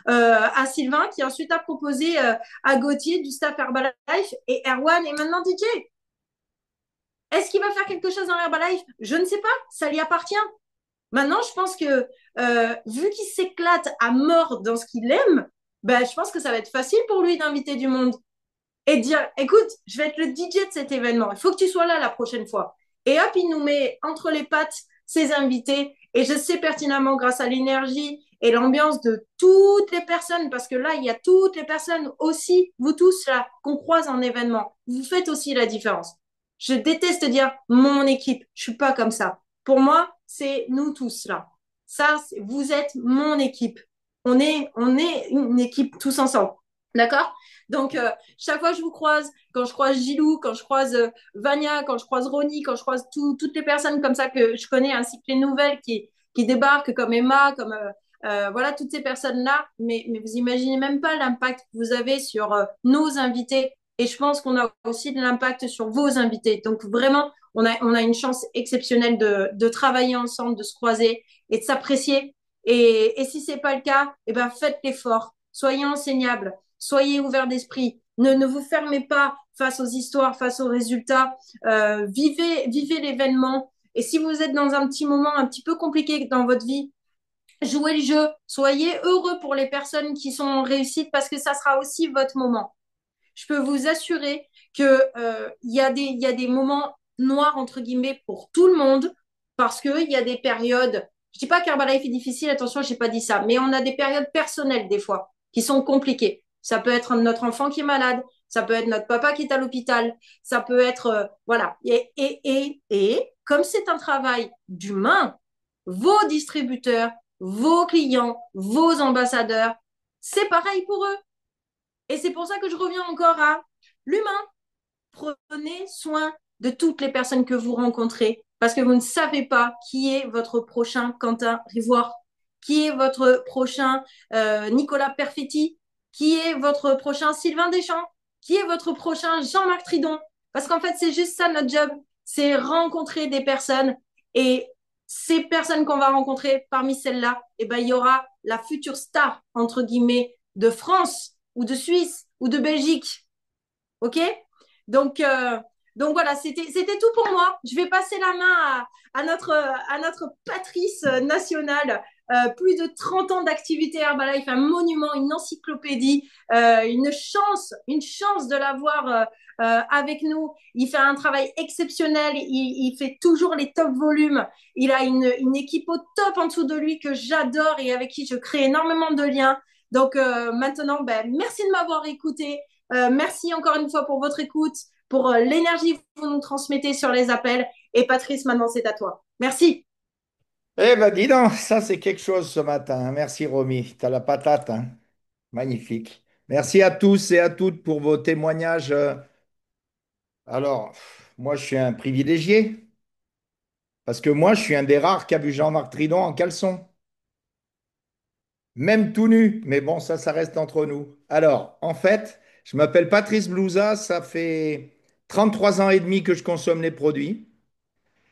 à Sylvain, qui ensuite a proposé à Gauthier du staff Herbalife. Et Erwan est maintenant DJ. Est-ce qu'il va faire quelque chose dans Herbalife? Je ne sais pas. Ça lui appartient. Maintenant, je pense que vu qu'il s'éclate à mort dans ce qu'il aime, ben, je pense que ça va être facile pour lui d'inviter du monde et dire, écoute, je vais être le DJ de cet événement. Il faut que tu sois là la prochaine fois. Et hop, il nous met entre les pattes ses invités. Et je sais pertinemment, grâce à l'énergie et l'ambiance de toutes les personnes, parce que là, il y a toutes les personnes aussi, vous tous là, qu'on croise en événement. Vous faites aussi la différence. Je déteste dire mon équipe. Je suis pas comme ça. Pour moi, c'est nous tous là. Ça, vous êtes mon équipe. On est une équipe tous ensemble. D'accord? Donc, chaque fois que je vous croise, quand je croise Gilou, quand je croise Vania, quand je croise Ronnie, quand je croise toutes les personnes comme ça que je connais, ainsi que les nouvelles qui débarquent, comme Emma, comme voilà, toutes ces personnes-là, mais vous imaginez même pas l'impact que vous avez sur nos invités. Et je pense qu'on a aussi de l'impact sur vos invités. Donc, vraiment, on a une chance exceptionnelle de travailler ensemble, de se croiser et de s'apprécier. Et si c'est pas le cas, eh ben, faites l'effort. Soyez enseignables. Soyez ouverts d'esprit. Ne vous fermez pas face aux histoires, face aux résultats. Vivez l'événement. Et si vous êtes dans un petit moment un petit peu compliqué dans votre vie, jouez le jeu. Soyez heureux pour les personnes qui sont en réussite parce que ça sera aussi votre moment. Je peux vous assurer que il y a des moments noirs entre guillemets pour tout le monde parce que il y a des périodes. Je dis pas qu'Herbalife est difficile, attention, j'ai pas dit ça, mais on a des périodes personnelles des fois qui sont compliquées. Ça peut être notre enfant qui est malade, ça peut être notre papa qui est à l'hôpital, ça peut être voilà. Et comme c'est un travail d'humain, vos distributeurs, vos clients, vos ambassadeurs, c'est pareil pour eux. Et c'est pour ça que je reviens encore à l'humain. Prenez soin de toutes les personnes que vous rencontrez parce que vous ne savez pas qui est votre prochain Quentin Rivoire, qui est votre prochain Nicolas Perfetti, qui est votre prochain Sylvain Deschamps, qui est votre prochain Jean-Marc Tridon. Parce qu'en fait, c'est juste ça notre job, c'est rencontrer des personnes et ces personnes qu'on va rencontrer parmi celles-là, eh ben, il y aura la future star, entre guillemets, de France ou de Suisse ou de Belgique. OK? Donc, euh, donc voilà, c'était tout pour moi. Je vais passer la main à notre Patrice nationale. Plus de 30 ans d'activité Herbalife, un monument, une encyclopédie, une chance de l'avoir avec nous. Il fait un travail exceptionnel, il fait toujours les top volumes. Il a une équipe au top en dessous de lui que j'adore et avec qui je crée énormément de liens. Donc maintenant, ben, merci de m'avoir écouté. Merci encore une fois pour votre écoute, pour l'énergie que vous nous transmettez sur les appels. Et Patrice, maintenant c'est à toi. Merci. Eh ben dis donc, ça c'est quelque chose ce matin, hein. Merci Romy, t'as la patate, hein. Magnifique. Merci à tous et à toutes pour vos témoignages. Alors, moi je suis un privilégié, parce que moi je suis un des rares qui a vu Jean-Marc Tridon en caleçon, même tout nu, mais bon, ça reste entre nous. Alors, en fait, je m'appelle Patrice Blouza, ça fait 33 ans et demi que je consomme les produits.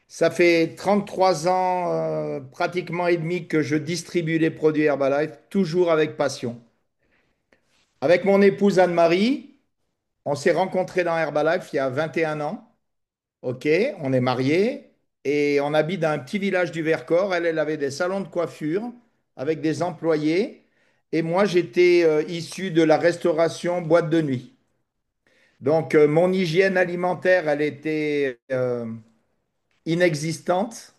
Ça fait 33 ans, pratiquement et demi, que je distribue les produits Herbalife, toujours avec passion. Avec mon épouse Anne-Marie, On s'est rencontrés dans Herbalife il y a 21 ans. OK, on est mariés et on habite dans un petit village du Vercors. Elle avait des salons de coiffure avec des employés. Et moi, j'étais issu de la restauration boîte de nuit. Donc, mon hygiène alimentaire, elle était inexistante.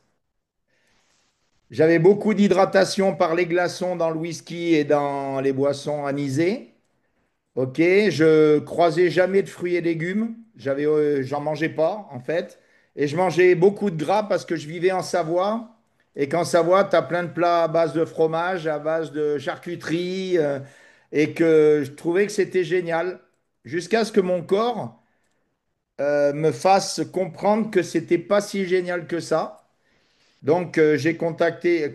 J'avais beaucoup d'hydratation par les glaçons dans le whisky et dans les boissons anisées. Ok, je croisais jamais de fruits et légumes. J'en mangeais pas en fait, et je mangeais beaucoup de gras parce que je vivais en Savoie. Et qu'en Savoie, tu as plein de plats à base de fromage, à base de charcuterie, et que je trouvais que c'était génial, jusqu'à ce que mon corps me fasse comprendre que c'était pas si génial que ça. Donc, j'ai contracté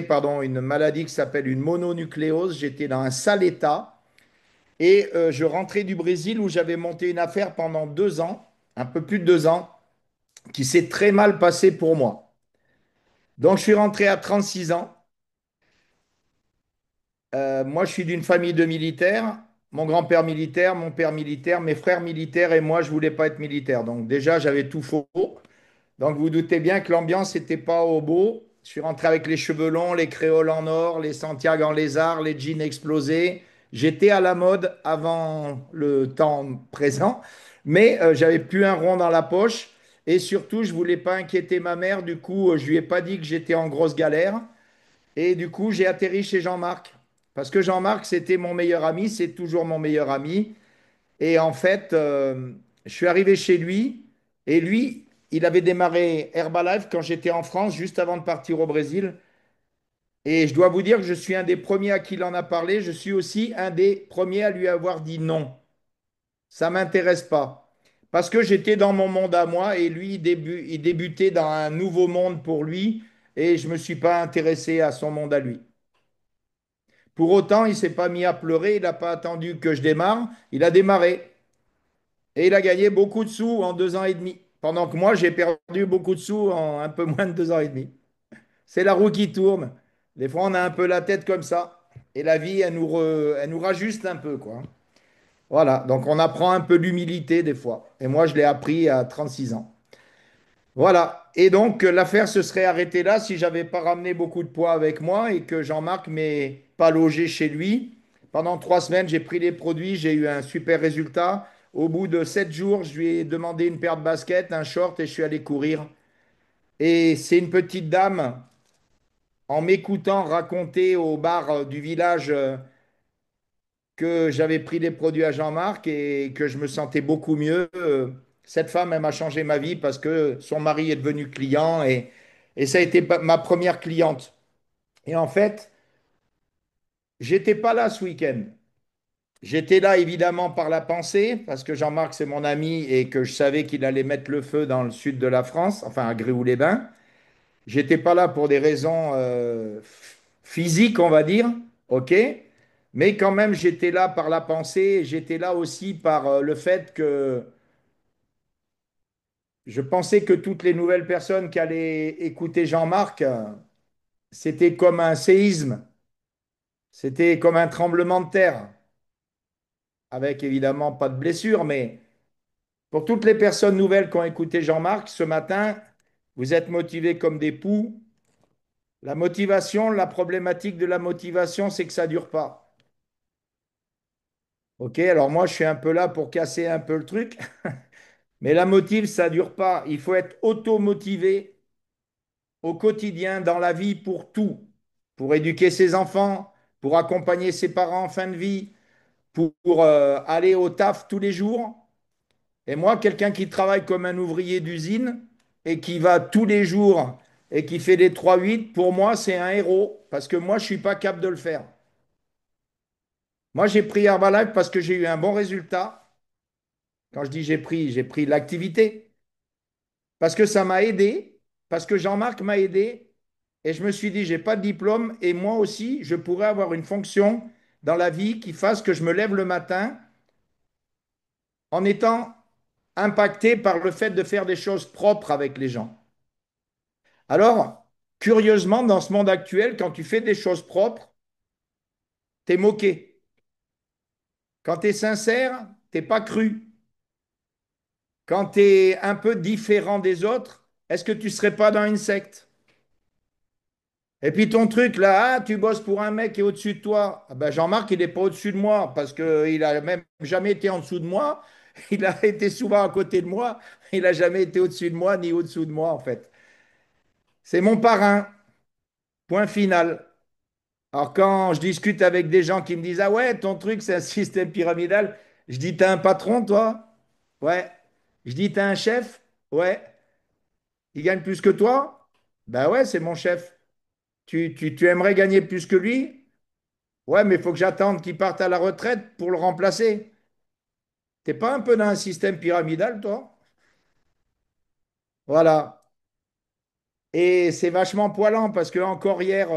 pardon, une maladie qui s'appelle une mononucléose. J'étais dans un sale état. Et je rentrais du Brésil où j'avais monté une affaire pendant 2 ans, un peu plus de 2 ans, qui s'est très mal passé pour moi. Donc je suis rentré à 36 ans. Moi, je suis d'une famille de militaires. Mon grand-père militaire, mon père militaire, mes frères militaires et moi, je voulais pas être militaire. Donc déjà, j'avais tout faux. Donc vous doutez bien que l'ambiance n'était pas au beau. Je suis rentré avec les cheveux longs, les créoles en or, les Santiago en lézard, les jeans explosés. J'étais à la mode avant le temps présent, mais j'avais plus un rond dans la poche. Et surtout, je voulais pas inquiéter ma mère. Du coup, je lui ai pas dit que j'étais en grosse galère. Et du coup, j'ai atterri chez Jean-Marc. Parce que Jean-Marc, c'était mon meilleur ami, c'est toujours mon meilleur ami. Et en fait, je suis arrivé chez lui et lui, il avait démarré Herbalife quand j'étais en France, juste avant de partir au Brésil. Et je dois vous dire que je suis un des premiers à qui il en a parlé. Je suis aussi un des premiers à lui avoir dit non. Ça m'intéresse pas. Parce que j'étais dans mon monde à moi et lui, il débutait dans un nouveau monde pour lui et je me suis pas intéressé à son monde à lui. Pour autant, il s'est pas mis à pleurer, il n'a pas attendu que je démarre, il a démarré. Et il a gagné beaucoup de sous en 2 ans et demi. Pendant que moi, j'ai perdu beaucoup de sous en un peu moins de 2 ans et demi. C'est la roue qui tourne. Des fois, on a un peu la tête comme ça. Et la vie, elle nous rajuste un peu, quoi. Voilà. Donc, on apprend un peu l'humilité des fois. Et moi, je l'ai appris à 36 ans. Voilà. Et donc, l'affaire se serait arrêtée là si j'avais pas ramené beaucoup de poids avec moi et que Jean-Marc m'ait pas logé chez lui. Pendant 3 semaines, j'ai pris les produits, j'ai eu un super résultat. Au bout de 7 jours, je lui ai demandé une paire de baskets, un short et je suis allé courir. Et c'est une petite dame, en m'écoutant raconter au bar du village que j'avais pris les produits à Jean-Marc et que je me sentais beaucoup mieux. Cette femme, elle m'a changé ma vie parce que son mari est devenu client et ça a été ma première cliente. Et en fait, j'étais pas là ce week-end. J'étais là évidemment par la pensée parce que Jean-Marc, c'est mon ami et que je savais qu'il allait mettre le feu dans le sud de la France, enfin à Gréoux-les-Bains. J'étais pas là pour des raisons physiques, on va dire, ok? Mais quand même, j'étais là par la pensée et j'étais là aussi par le fait que je pensais que toutes les nouvelles personnes qui allaient écouter Jean-Marc, c'était comme un séisme, c'était comme un tremblement de terre, avec évidemment pas de blessure, mais pour toutes les personnes nouvelles qui ont écouté Jean-Marc ce matin, vous êtes motivés comme des poux. La motivation, la problématique de la motivation, c'est que ça dure pas. Ok, alors moi, je suis un peu là pour casser un peu le truc, mais la motive, ça dure pas. Il faut être auto-motivé au quotidien, dans la vie, pour tout. Pour éduquer ses enfants, pour accompagner ses parents en fin de vie, pour aller au taf tous les jours. Et moi, quelqu'un qui travaille comme un ouvrier d'usine et qui va tous les jours et qui fait des 3-8, pour moi, c'est un héros parce que moi, je ne suis pas capable de le faire. Moi, j'ai pris Herbalife parce que j'ai eu un bon résultat. Quand je dis j'ai pris l'activité parce que ça m'a aidé, parce que Jean-Marc m'a aidé et je me suis dit, j'ai pas de diplôme et moi aussi, je pourrais avoir une fonction dans la vie qui fasse que je me lève le matin en étant impacté par le fait de faire des choses propres avec les gens. Alors, curieusement, dans ce monde actuel, quand tu fais des choses propres, tu es moqué. Quand tu es sincère, t'es pas cru. Quand tu es un peu différent des autres, est-ce que tu serais pas dans une secte? Et puis ton truc là, ah, tu bosses pour un mec qui est au-dessus de toi. Ah ben Jean-Marc, il n'est pas au-dessus de moi parce qu'il a même jamais été en dessous de moi. Il a été souvent à côté de moi. Il n'a jamais été au-dessus de moi ni au-dessous de moi en fait. C'est mon parrain. Point final. Alors quand je discute avec des gens qui me disent, ah ouais, ton truc c'est un système pyramidal, je dis, t'as un patron toi? Ouais. Je dis, t'as un chef? Ouais. Il gagne plus que toi? Ben ouais, c'est mon chef. Tu aimerais gagner plus que lui? Ouais, mais il faut que j'attende qu'il parte à la retraite pour le remplacer. T'es pas un peu dans un système pyramidal, toi? Voilà. Et c'est vachement poilant parce que encore hier,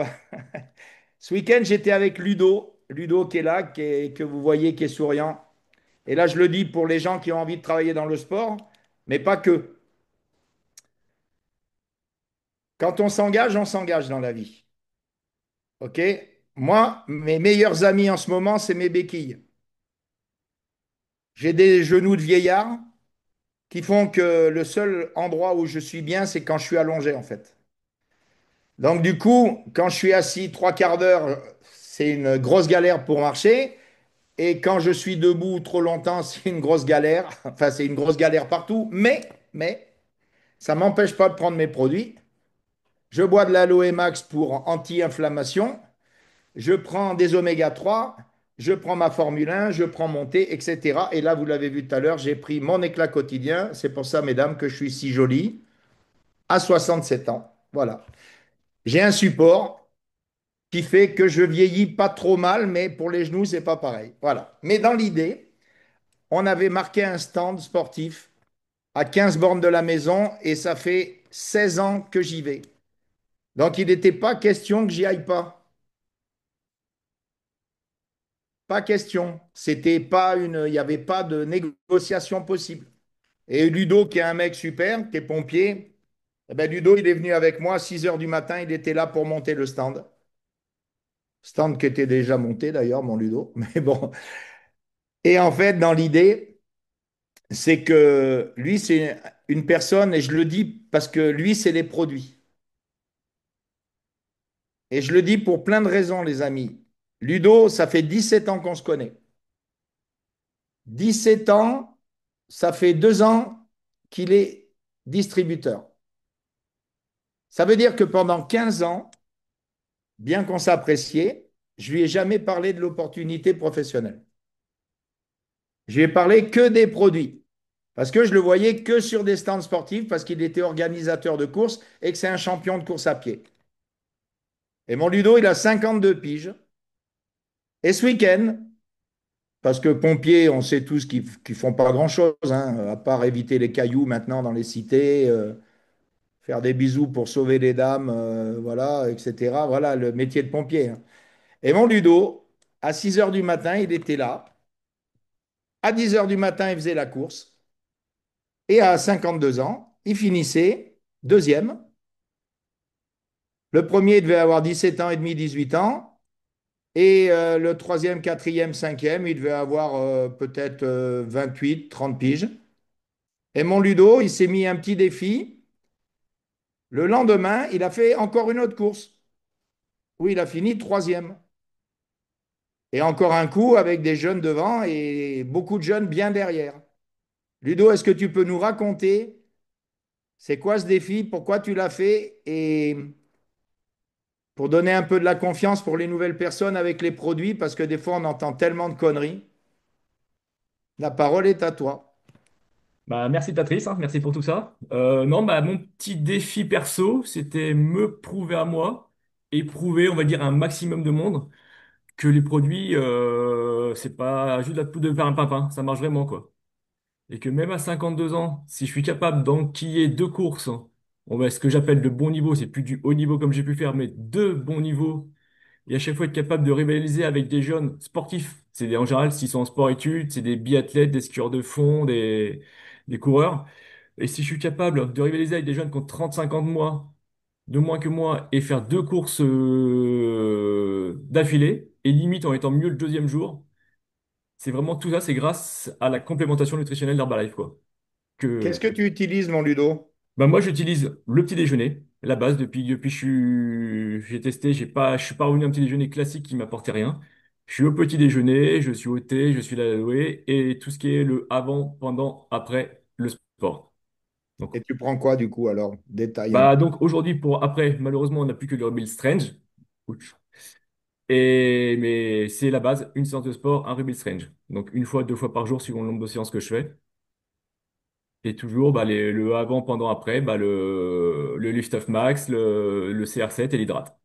ce week-end, j'étais avec Ludo. Ludo qui est là, que vous voyez, qui est souriant. Et là, je le dis pour les gens qui ont envie de travailler dans le sport, mais pas que. Quand on s'engage dans la vie. OK? Moi, mes meilleurs amis en ce moment, c'est mes béquilles. J'ai des genoux de vieillard qui font que le seul endroit où je suis bien, c'est quand je suis allongé, en fait. Donc, du coup, quand je suis assis trois quarts d'heure, c'est une grosse galère pour marcher. Et quand je suis debout trop longtemps, c'est une grosse galère. Enfin, c'est une grosse galère partout. Mais, ça ne m'empêche pas de prendre mes produits. Je bois de l'aloe max pour anti-inflammation. Je prends des oméga 3. Je prends ma Formule 1, je prends mon thé, etc. Et là, vous l'avez vu tout à l'heure, j'ai pris mon éclat quotidien. C'est pour ça, mesdames, que je suis si jolie à 67 ans. Voilà. J'ai un support qui fait que je vieillis pas trop mal, mais pour les genoux, c'est pas pareil. Voilà. Mais dans l'idée, on avait marqué un stand sportif à 15 bornes de la maison et ça fait 16 ans que j'y vais. Donc, il n'était pas question que j'y aille pas. Pas question. C'était pas une, il n'y avait pas de négociation possible. Et Ludo, qui est un mec super, qui est pompier, eh ben Ludo, il est venu avec moi à 6 heures du matin, il était là pour monter le stand. Stand qui était déjà monté d'ailleurs, mon Ludo. Mais bon. Et en fait, dans l'idée, c'est que lui, c'est une personne, et je le dis parce que lui, c'est les produits. Et je le dis pour plein de raisons, les amis. Ludo, ça fait 17 ans qu'on se connaît. 17 ans, ça fait 2 ans qu'il est distributeur. Ça veut dire que pendant 15 ans, bien qu'on s'appréciait, je lui ai jamais parlé de l'opportunité professionnelle. Je lui ai parlé que des produits. Parce que je le voyais que sur des stands sportifs, parce qu'il était organisateur de courses et que c'est un champion de course à pied. Et mon Ludo, il a 52 piges. Et ce week-end, parce que pompiers, on sait tous qu'ils ne font pas grand-chose, hein, à part éviter les cailloux maintenant dans les cités, faire des bisous pour sauver les dames, voilà, etc. Voilà le métier de pompier, hein. Et mon Ludo, à 6 heures du matin, il était là. À 10 heures du matin, il faisait la course. Et à 52 ans, il finissait deuxième. Le premier devait avoir 17 ans et demi, 18 ans. Et le troisième, quatrième, cinquième, il devait avoir peut-être 28, 30 piges. Et mon Ludo, il s'est mis un petit défi. Le lendemain, il a fait encore une autre course où il a fini troisième. Et encore un coup avec des jeunes devant et beaucoup de jeunes bien derrière. Ludo, est-ce que tu peux nous raconter c'est quoi ce défi, pourquoi tu l'as fait et pour donner un peu de la confiance pour les nouvelles personnes avec les produits parce que des fois on entend tellement de conneries. La parole est à toi. Bah, merci Patrice, hein, merci pour tout ça. Non, bah, mon petit défi perso, c'était me prouver à moi et prouver, on va dire, à un maximum de monde que les produits, c'est pas juste la poudre de perlimpinpin, ça marche vraiment, quoi. Et que même à 52 ans, si je suis capable d'enquiller deux courses, on va ce que j'appelle de bon niveau, c'est plus du haut niveau comme j'ai pu faire, mais deux bons niveaux, et à chaque fois être capable de rivaliser avec des jeunes sportifs. En général, s'ils sont en sport-études, c'est des biathlètes, des skieurs de fond, des coureurs. Et si je suis capable de rivaliser avec des jeunes qui ont 35 ans de moins que moi, et faire deux courses d'affilée, et limite en étant mieux le deuxième jour, C'est vraiment tout ça, c'est grâce à la complémentation nutritionnelle d'Herbalife, quoi. Qu'est-ce Que, que tu utilises, mon Ludo? bah moi, j'utilise le petit déjeuner, la base, depuis que j'ai testé, je suis pas revenu à un petit déjeuner classique qui m'apportait rien. Je suis au petit déjeuner, je suis au thé, je suis l'aloe et tout ce qui est le avant, pendant, après le sport. Donc, Et tu prends quoi, du coup, alors? Détaille un bah, peu. donc aujourd'hui, pour après, malheureusement, on n'a plus que le Rubil Strange. Ouch. Mais c'est la base, une séance de sport, un Rubil Strange. Donc une fois, 2 fois par jour, suivant le nombre de séances que je fais. Et toujours bah, le avant, pendant, après, bah, le Lift Off Max, le CR7 et l'hydrate.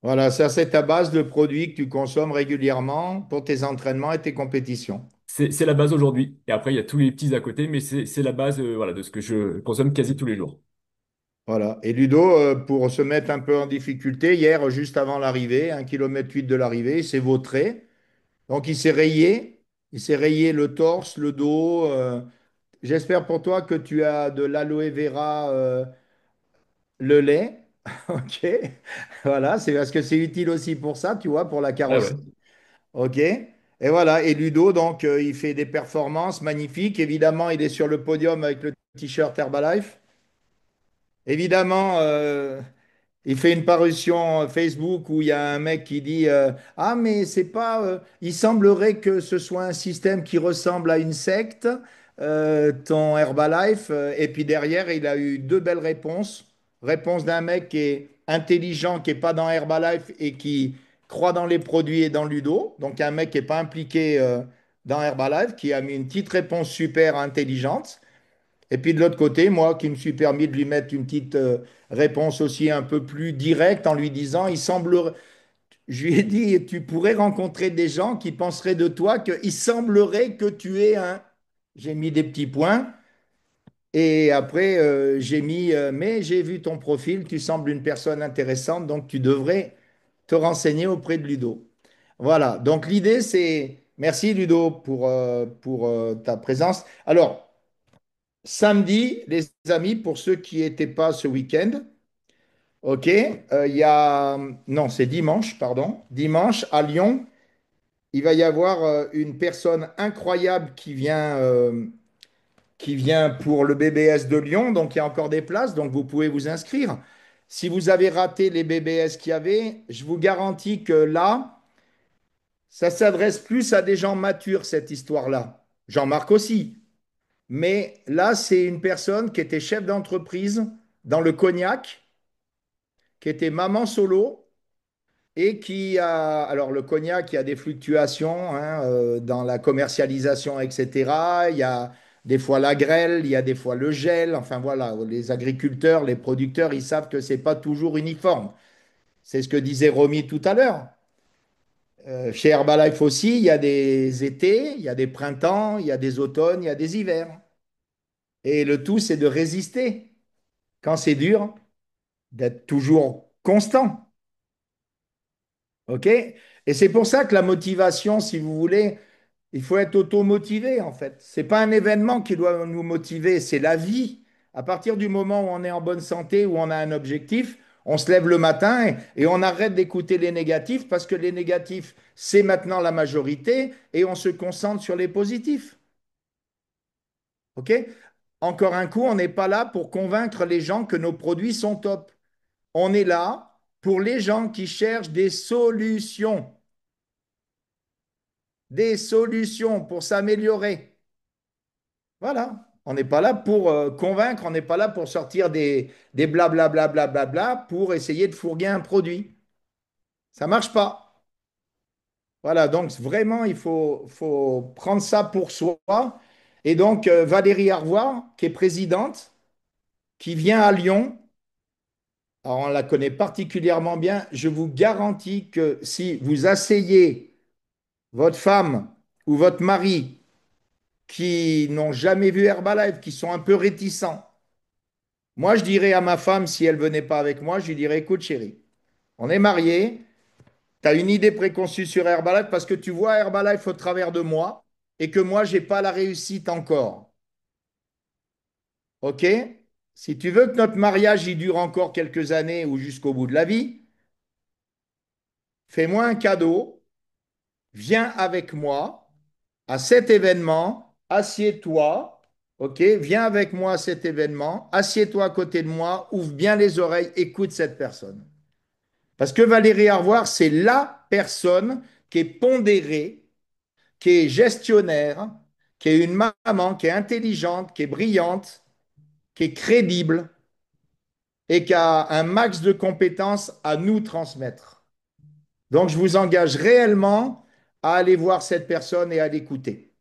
Voilà, ça, c'est ta base de produits que tu consommes régulièrement pour tes entraînements et tes compétitions. C'est la base aujourd'hui. Et après, il y a tous les petits à côté, mais c'est la base voilà, de ce que je consomme quasi tous les jours. Voilà. Et Ludo, pour se mettre un peu en difficulté, hier, juste avant l'arrivée, 1,8 km de l'arrivée, il s'est vautré. Donc, il s'est rayé. Il s'est rayé le torse, le dos. J'espère pour toi que tu as de l'aloe vera, le lait. OK. Voilà, c'est parce que c'est utile aussi pour ça, tu vois, pour la Ouais, carrosserie. ouais. OK. Et voilà. Et Ludo, donc, il fait des performances magnifiques. Évidemment, il est sur le podium avec le t-shirt Herbalife. Évidemment, il fait une parution Facebook où il y a un mec qui dit ah, mais c'est pas. Il semblerait que ce soit un système qui ressemble à une secte, ton Herbalife. Et puis derrière, il a eu deux belles réponses. Réponse d'un mec qui est intelligent, qui n'est pas dans Herbalife et qui croit dans les produits et dans Ludo. Donc un mec qui n'est pas impliqué dans Herbalife, qui a mis une petite réponse super intelligente. Et puis de l'autre côté, moi qui me suis permis de lui mettre une petite réponse aussi un peu plus directe en lui disant, il semblerait, je lui ai dit, tu pourrais rencontrer des gens qui penseraient de toi qu'il semblerait que tu es un... J'ai mis des petits points et après j'ai mis, mais j'ai vu ton profil, tu sembles une personne intéressante, donc tu devrais te renseigner auprès de Ludo. Voilà, donc l'idée c'est, merci Ludo pour ta présence. Alors, samedi, les amis, pour ceux qui n'étaient pas ce week-end, ok, il y a, non, c'est dimanche, pardon, dimanche à Lyon, il va y avoir une personne incroyable qui vient pour le BBS de Lyon, donc il y a encore des places, donc vous pouvez vous inscrire. Si vous avez raté les BBS qu'il y avait, je vous garantis que là, ça s'adresse plus à des gens matures, cette histoire-là. Jean-Marc aussi. Mais là, c'est une personne qui était chef d'entreprise dans le cognac, qui était maman solo et qui a... Alors le cognac, il y a des fluctuations hein, dans la commercialisation, etc. Il y a des fois la grêle, il y a des fois le gel. Enfin voilà, les agriculteurs, les producteurs, ils savent que c'est pas toujours uniforme. C'est ce que disait Romy tout à l'heure. Chez Herbalife aussi, il y a des étés, il y a des printemps, il y a des automnes, il y a des hivers. Et le tout, c'est de résister. Quand c'est dur, d'être toujours constant. OK? Et c'est pour ça que la motivation, si vous voulez, il faut être auto-motivé en fait. C'est pas un événement qui doit nous motiver, c'est la vie. À partir du moment où on est en bonne santé, où on a un objectif, on se lève le matin et on arrête d'écouter les négatifs parce que les négatifs, c'est maintenant la majorité et on se concentre sur les positifs. OK? Encore un coup, on n'est pas là pour convaincre les gens que nos produits sont top. On est là pour les gens qui cherchent des solutions pour s'améliorer. Voilà. On n'est pas là pour convaincre, on n'est pas là pour sortir des blablabla pour essayer de fourguer un produit. Ça ne marche pas. Voilà, donc vraiment, faut prendre ça pour soi. Et donc, Valérie Arvois, qui est présidente, qui vient à Lyon, alors on la connaît particulièrement bien, je vous garantis que si vous asseyez votre femme ou votre mari qui n'ont jamais vu Herbalife, qui sont un peu réticents, moi je dirais à ma femme, si elle venait pas avec moi, je lui dirais, écoute chérie, on est mariés, tu as une idée préconçue sur Herbalife parce que tu vois Herbalife au travers de moi et que moi, j'ai pas la réussite encore. OK? Si tu veux que notre mariage y dure encore quelques années ou jusqu'au bout de la vie, fais-moi un cadeau, viens avec moi à cet événement, assieds-toi, ok, viens avec moi à cet événement, assieds-toi à côté de moi, ouvre bien les oreilles, écoute cette personne. Parce que Valérie Arvoire, c'est la personne qui est pondérée, qui est gestionnaire, qui est une maman, qui est intelligente, qui est brillante, qui est crédible et qui a un max de compétences à nous transmettre. Donc, je vous engage réellement à aller voir cette personne et à l'écouter.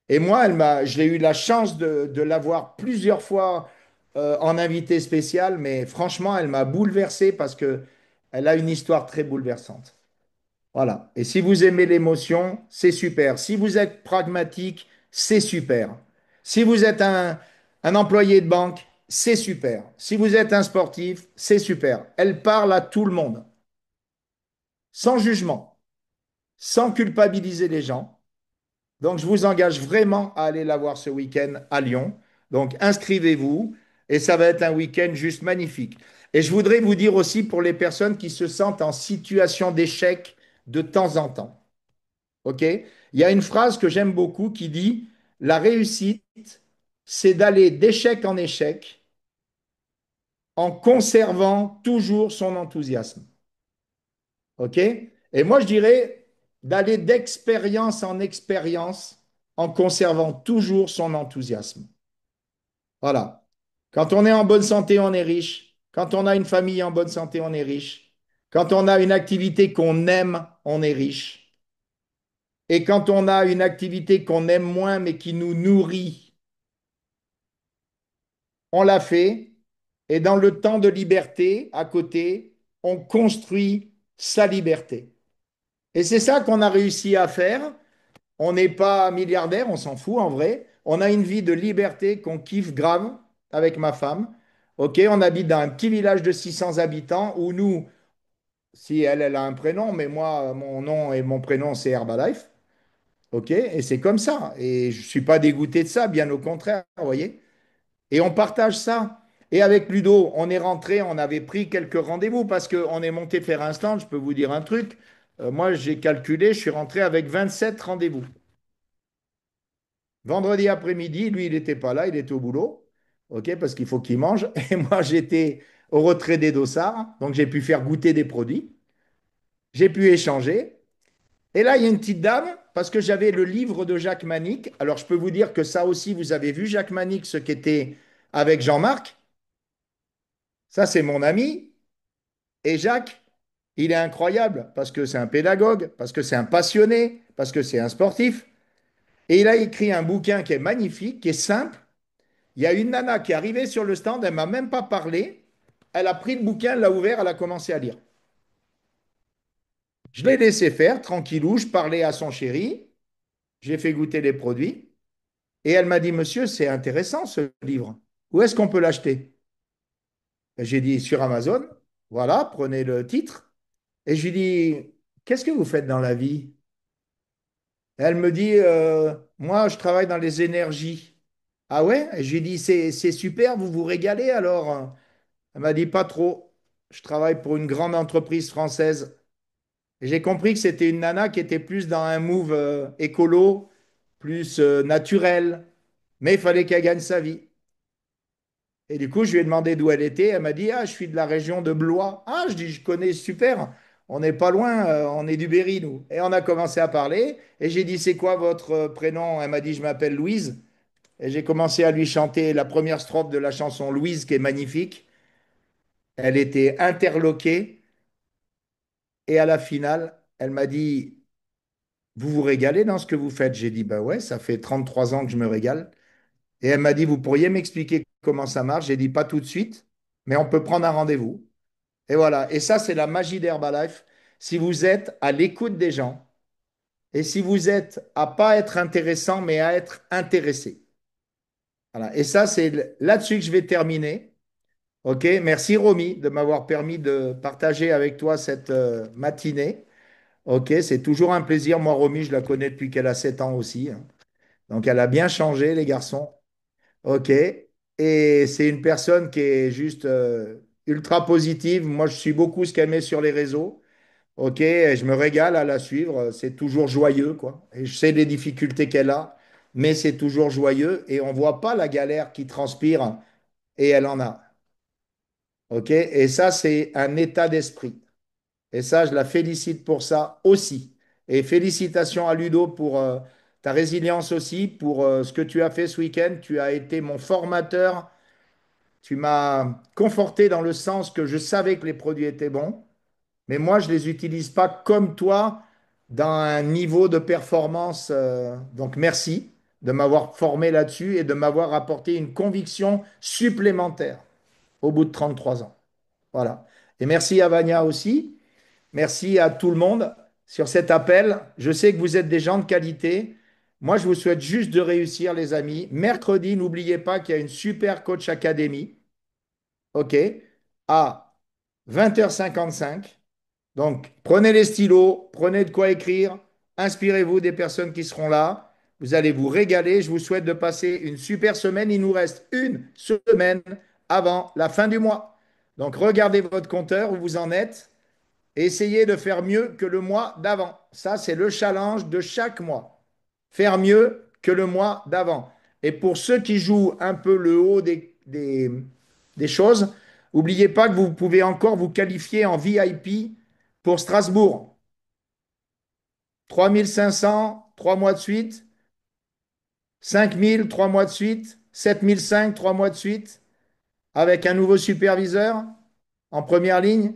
Et moi, j'ai eu la chance de la voir plusieurs fois en invité spécial, mais franchement, elle m'a bouleversé parce que elle a une histoire très bouleversante. Voilà. Et si vous aimez l'émotion, c'est super. Si vous êtes pragmatique, c'est super. Si vous êtes un employé de banque, c'est super. Si vous êtes un sportif, c'est super. Elle parle à tout le monde, sans jugement, sans culpabiliser les gens. Donc, je vous engage vraiment à aller la voir ce week-end à Lyon. Donc, inscrivez-vous et ça va être un week-end juste magnifique. Et je voudrais vous dire aussi pour les personnes qui se sentent en situation d'échec de temps en temps. OK? Il y a une phrase que j'aime beaucoup qui dit, la réussite, c'est d'aller d'échec en échec en conservant toujours son enthousiasme. OK? Et moi, je dirais d'aller d'expérience en expérience en conservant toujours son enthousiasme. Voilà. Quand on est en bonne santé, on est riche. Quand on a une famille en bonne santé, on est riche. Quand on a une activité qu'on aime, on est riche. Et quand on a une activité qu'on aime moins mais qui nous nourrit, on l'a fait. Et dans le temps de liberté, à côté, on construit sa liberté. Et c'est ça qu'on a réussi à faire. On n'est pas milliardaire, on s'en fout en vrai. On a une vie de liberté qu'on kiffe grave avec ma femme. Ok, on habite dans un petit village de 600 habitants où nous, si elle, elle a un prénom, mais moi, mon nom et mon prénom, c'est Herbalife. Ok, et c'est comme ça. Et je ne suis pas dégoûté de ça, bien au contraire, vous voyez. Et on partage ça. Et avec Ludo, on est rentré, on avait pris quelques rendez-vous parce qu'on est monté faire un stand. Je peux vous dire un truc. Moi, j'ai calculé, je suis rentré avec 27 rendez-vous. Vendredi après-midi, lui, il n'était pas là, il était au boulot. OK, parce qu'il faut qu'il mange. Et moi, j'étais au retrait des dossards. Donc, j'ai pu faire goûter des produits. J'ai pu échanger. Et là, il y a une petite dame, parce que j'avais le livre de Jacques Manic. Alors, je peux vous dire que ça aussi, vous avez vu Jacques Manic, ce qui était avec Jean-Marc. Ça, c'est mon ami. Et Jacques, il est incroyable parce que c'est un pédagogue, parce que c'est un passionné, parce que c'est un sportif. Et il a écrit un bouquin qui est magnifique, qui est simple. Il y a une nana qui est arrivée sur le stand, elle m'a même pas parlé. Elle a pris le bouquin, elle l'a ouvert, elle a commencé à lire. Je l'ai laissé faire, tranquillou, je parlais à son chéri, j'ai fait goûter les produits. Et elle m'a dit, monsieur, c'est intéressant ce livre. Où est-ce qu'on peut l'acheter? J'ai dit, sur Amazon. Voilà, prenez le titre. Et je lui dis, qu'est-ce que vous faites dans la vie? Elle me dit, moi, je travaille dans les énergies. Ah ouais? Et je lui dis, c'est super, vous vous régalez alors? Elle m'a dit, pas trop. Je travaille pour une grande entreprise française. Et j'ai compris que c'était une nana qui était plus dans un move écolo, plus naturel. Mais il fallait qu'elle gagne sa vie. Et du coup, je lui ai demandé d'où elle était. Elle m'a dit, ah, je suis de la région de Blois. Ah, je dis, je connais, super. On n'est pas loin, on est du Berry, nous. Et on a commencé à parler. Et j'ai dit, c'est quoi votre prénom? Elle m'a dit, je m'appelle Louise. Et j'ai commencé à lui chanter la première strophe de la chanson Louise, qui est magnifique. Elle était interloquée. Et à la finale, elle m'a dit, vous vous régalez dans ce que vous faites? J'ai dit, bah ouais, ça fait 33 ans que je me régale. Et elle m'a dit, vous pourriez m'expliquer comment ça marche? J'ai dit, pas tout de suite, mais on peut prendre un rendez-vous. Et voilà. Et ça, c'est la magie d'Herbalife. Si vous êtes à l'écoute des gens et si vous êtes à pas être intéressant, mais à être intéressé. Voilà. Et ça, c'est là-dessus que je vais terminer. OK? Merci, Romy, de m'avoir permis de partager avec toi cette matinée. OK, c'est toujours un plaisir. Moi, Romy, je la connais depuis qu'elle a 7 ans aussi, hein. Donc, elle a bien changé, les garçons. OK. Et c'est une personne qui est juste ultra positive. Moi, je suis beaucoup ce qu'elle met sur les réseaux. Ok, et je me régale à la suivre. C'est toujours joyeux, quoi. Et je sais les difficultés qu'elle a, mais c'est toujours joyeux et on voit pas la galère qui transpire et elle en a. Ok, et ça, c'est un état d'esprit. Et ça, je la félicite pour ça aussi. Et félicitations à Ludo pour ta résilience aussi, pour ce que tu as fait ce week-end. Tu as été mon formateur. Tu m'as conforté dans le sens que je savais que les produits étaient bons, mais moi, je ne les utilise pas comme toi dans un niveau de performance. Donc, merci de m'avoir formé là-dessus et de m'avoir apporté une conviction supplémentaire au bout de 33 ans. Voilà. Et merci à Vania aussi. Merci à tout le monde sur cet appel. Je sais que vous êtes des gens de qualité. Moi, je vous souhaite juste de réussir, les amis. Mercredi, n'oubliez pas qu'il y a une super coach académie. OK, à 20h55. Donc, prenez les stylos, prenez de quoi écrire, inspirez-vous des personnes qui seront là. Vous allez vous régaler. Je vous souhaite de passer une super semaine. Il nous reste une semaine avant la fin du mois. Donc, regardez votre compteur où vous en êtes et essayez de faire mieux que le mois d'avant. Ça, c'est le challenge de chaque mois. Faire mieux que le mois d'avant. Et pour ceux qui jouent un peu le haut des choses, n'oubliez pas que vous pouvez encore vous qualifier en VIP pour Strasbourg. 3500, 3 mois de suite. 5000, 3 mois de suite. 7005, 3 mois de suite. Avec un nouveau superviseur en première ligne.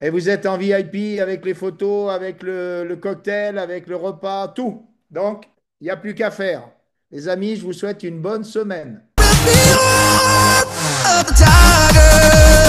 Et vous êtes en VIP avec les photos, avec le cocktail, avec le repas, tout. Donc, il n'y a plus qu'à faire. Les amis, je vous souhaite une bonne semaine. Of the tiger.